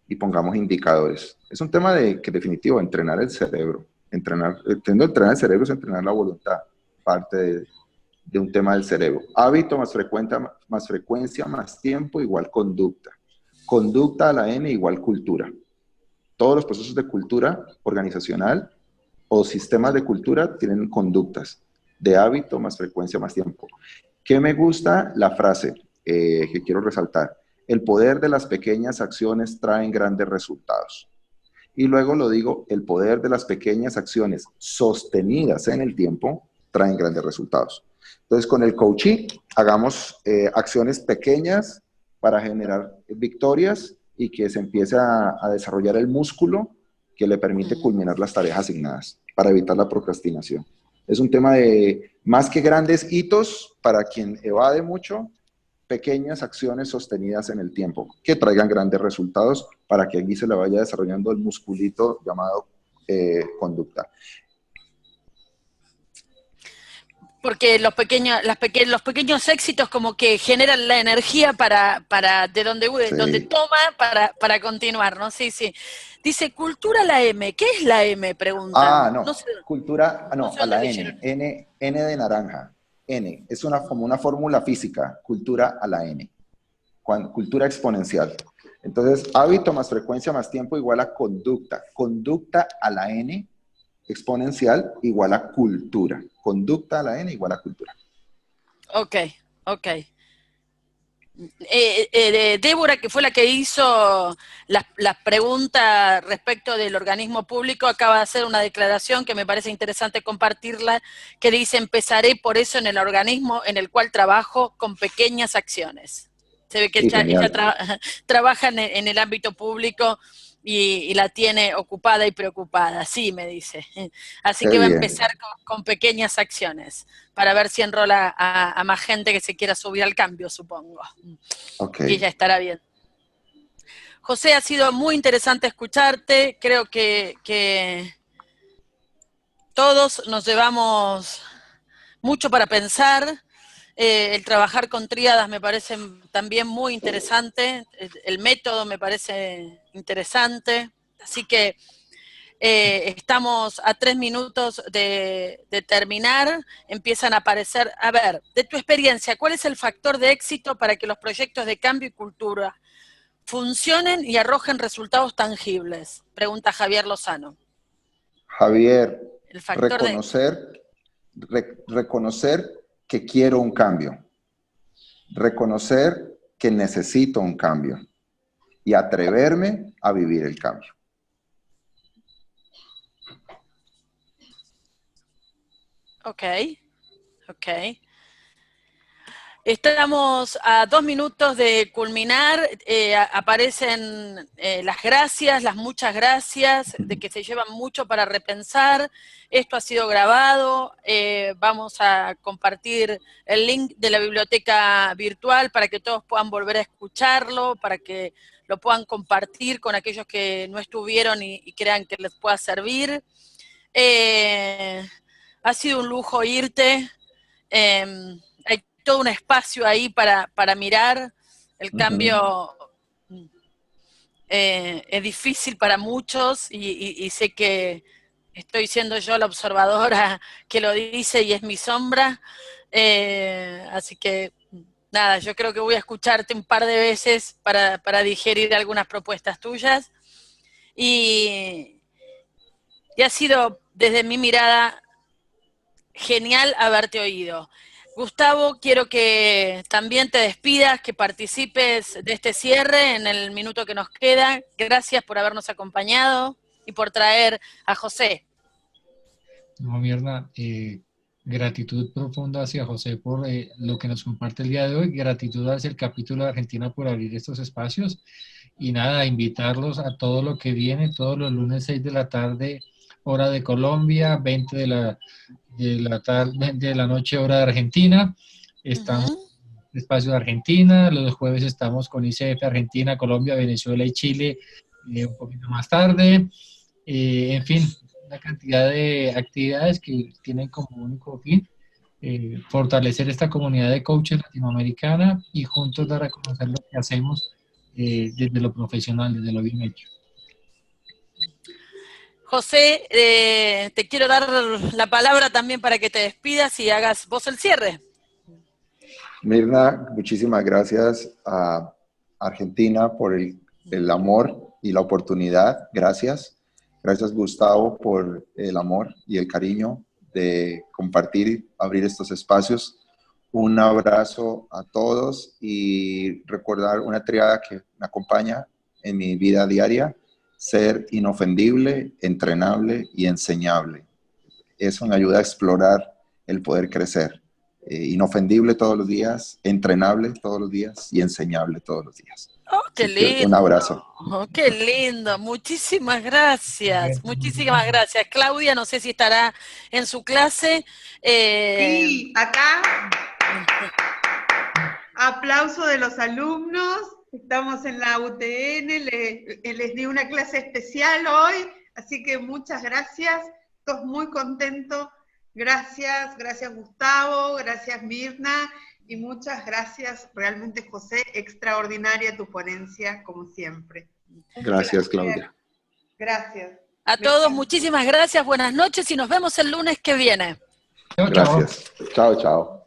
y pongamos indicadores. Es un tema que definitivo, entrenar el cerebro. Entrenar el cerebro es entrenar la voluntad, parte de un tema del cerebro. Hábito más frecuencia más tiempo igual conducta. Conducta a la N igual cultura. Todos los procesos de cultura organizacional o sistemas de cultura tienen conductas de hábito más frecuencia más tiempo. ¿Qué me gusta? La frase que quiero resaltar. El poder de las pequeñas acciones traen grandes resultados. Y luego lo digo, el poder de las pequeñas acciones sostenidas en el tiempo traen grandes resultados. Entonces, con el coaching, hagamos acciones pequeñas para generar victorias y que se empiece a desarrollar el músculo que le permite culminar las tareas asignadas para evitar la procrastinación. Es un tema de más que grandes hitos para quien evade mucho, pequeñas acciones sostenidas en el tiempo que traigan grandes resultados para que allí se le vaya desarrollando el musculito llamado conducta. Porque los pequeños éxitos como que generan la energía para de donde toma para continuar, ¿no? Sí, sí. Dice, cultura la M. ¿Qué es la M? Pregunta. No sé, cultura, no sé a dónde la leyeron. N de naranja. N, es como una fórmula física, cultura a la N. Cultura exponencial. Entonces, hábito más frecuencia más tiempo igual a conducta. Conducta a la N exponencial igual a cultura. Conducta a la N igual a cultura. Ok. Débora, que fue la que hizo las preguntas respecto del organismo público, acaba de hacer una declaración que me parece interesante compartirla, que dice, empezaré por eso en el organismo en el cual trabajo con pequeñas acciones. Se ve que ella trabaja en el ámbito público y la tiene ocupada y preocupada, sí, me dice. Así que va a empezar con pequeñas acciones para ver si enrola a más gente que se quiera subir al cambio, supongo. Okay. Y ella estará bien. José, ha sido muy interesante escucharte. Creo que todos nos llevamos mucho para pensar. El trabajar con tríadas me parece también muy interesante. El método me parece interesante. Así que estamos a 3 minutos de terminar. Empiezan a aparecer. A ver, de tu experiencia, ¿cuál es el factor de éxito para que los proyectos de cambio y cultura funcionen y arrojen resultados tangibles? Pregunta Javier Lozano. Javier, El factor reconocer que quiero un cambio, reconocer que necesito un cambio y atreverme a vivir el cambio. Ok. Estamos a 2 minutos de culminar, aparecen las gracias, las muchas gracias, de que se llevan mucho para repensar. Esto ha sido grabado, vamos a compartir el link de la biblioteca virtual para que todos puedan volver a escucharlo, para que lo puedan compartir con aquellos que no estuvieron y crean que les pueda servir. Ha sido un lujo irte. Hay todo un espacio ahí para mirar. El cambio es difícil para muchos y sé que estoy siendo yo la observadora que lo dice y es mi sombra. Así que, nada, yo creo que voy a escucharte un par de veces para digerir algunas propuestas tuyas. Y ha sido, desde mi mirada, genial haberte oído. Gustavo, quiero que también te despidas, que participes de este cierre en el minuto que nos queda. Gracias por habernos acompañado y por traer a José. No, Mirna, gratitud profunda hacia José por lo que nos comparte el día de hoy, gratitud hacia el capítulo de Argentina por abrir estos espacios y nada, invitarlos a todo lo que viene, todos los lunes 6 de la tarde hora de Colombia, 20 de la noche, hora de Argentina. Estamos en espacio de Argentina, los jueves estamos con ICF Argentina, Colombia, Venezuela y Chile un poquito más tarde. En fin, una cantidad de actividades que tienen como único fin fortalecer esta comunidad de coaches latinoamericana y juntos dar a conocer lo que hacemos desde lo profesional, desde lo bien hecho. José, te quiero dar la palabra también para que te despidas y hagas vos el cierre. Mirna, muchísimas gracias a Argentina por el amor y la oportunidad. Gracias. Gracias, Gustavo, por el amor y el cariño de compartir, abrir estos espacios. Un abrazo a todos y recordar una triada que me acompaña en mi vida diaria: ser inofendible, entrenable y enseñable. Eso me ayuda a explorar el poder crecer. Inofendible todos los días, entrenable todos los días y enseñable todos los días. Oh, qué lindo. Un abrazo. Oh, qué lindo. Muchísimas gracias. Muchísimas gracias. Claudia, no sé si estará en su clase. Sí, acá. Aplauso de los alumnos. Estamos en la UTN. Les di una clase especial hoy. Así que muchas gracias. Todos muy contentos. Gracias, gracias Gustavo, gracias Mirna y muchas gracias realmente José, extraordinaria tu ponencia como siempre. Gracias Claudia. Gracias. A todos muchísimas gracias, buenas noches y nos vemos el lunes que viene. Chao, chao. Gracias. Chao, chao.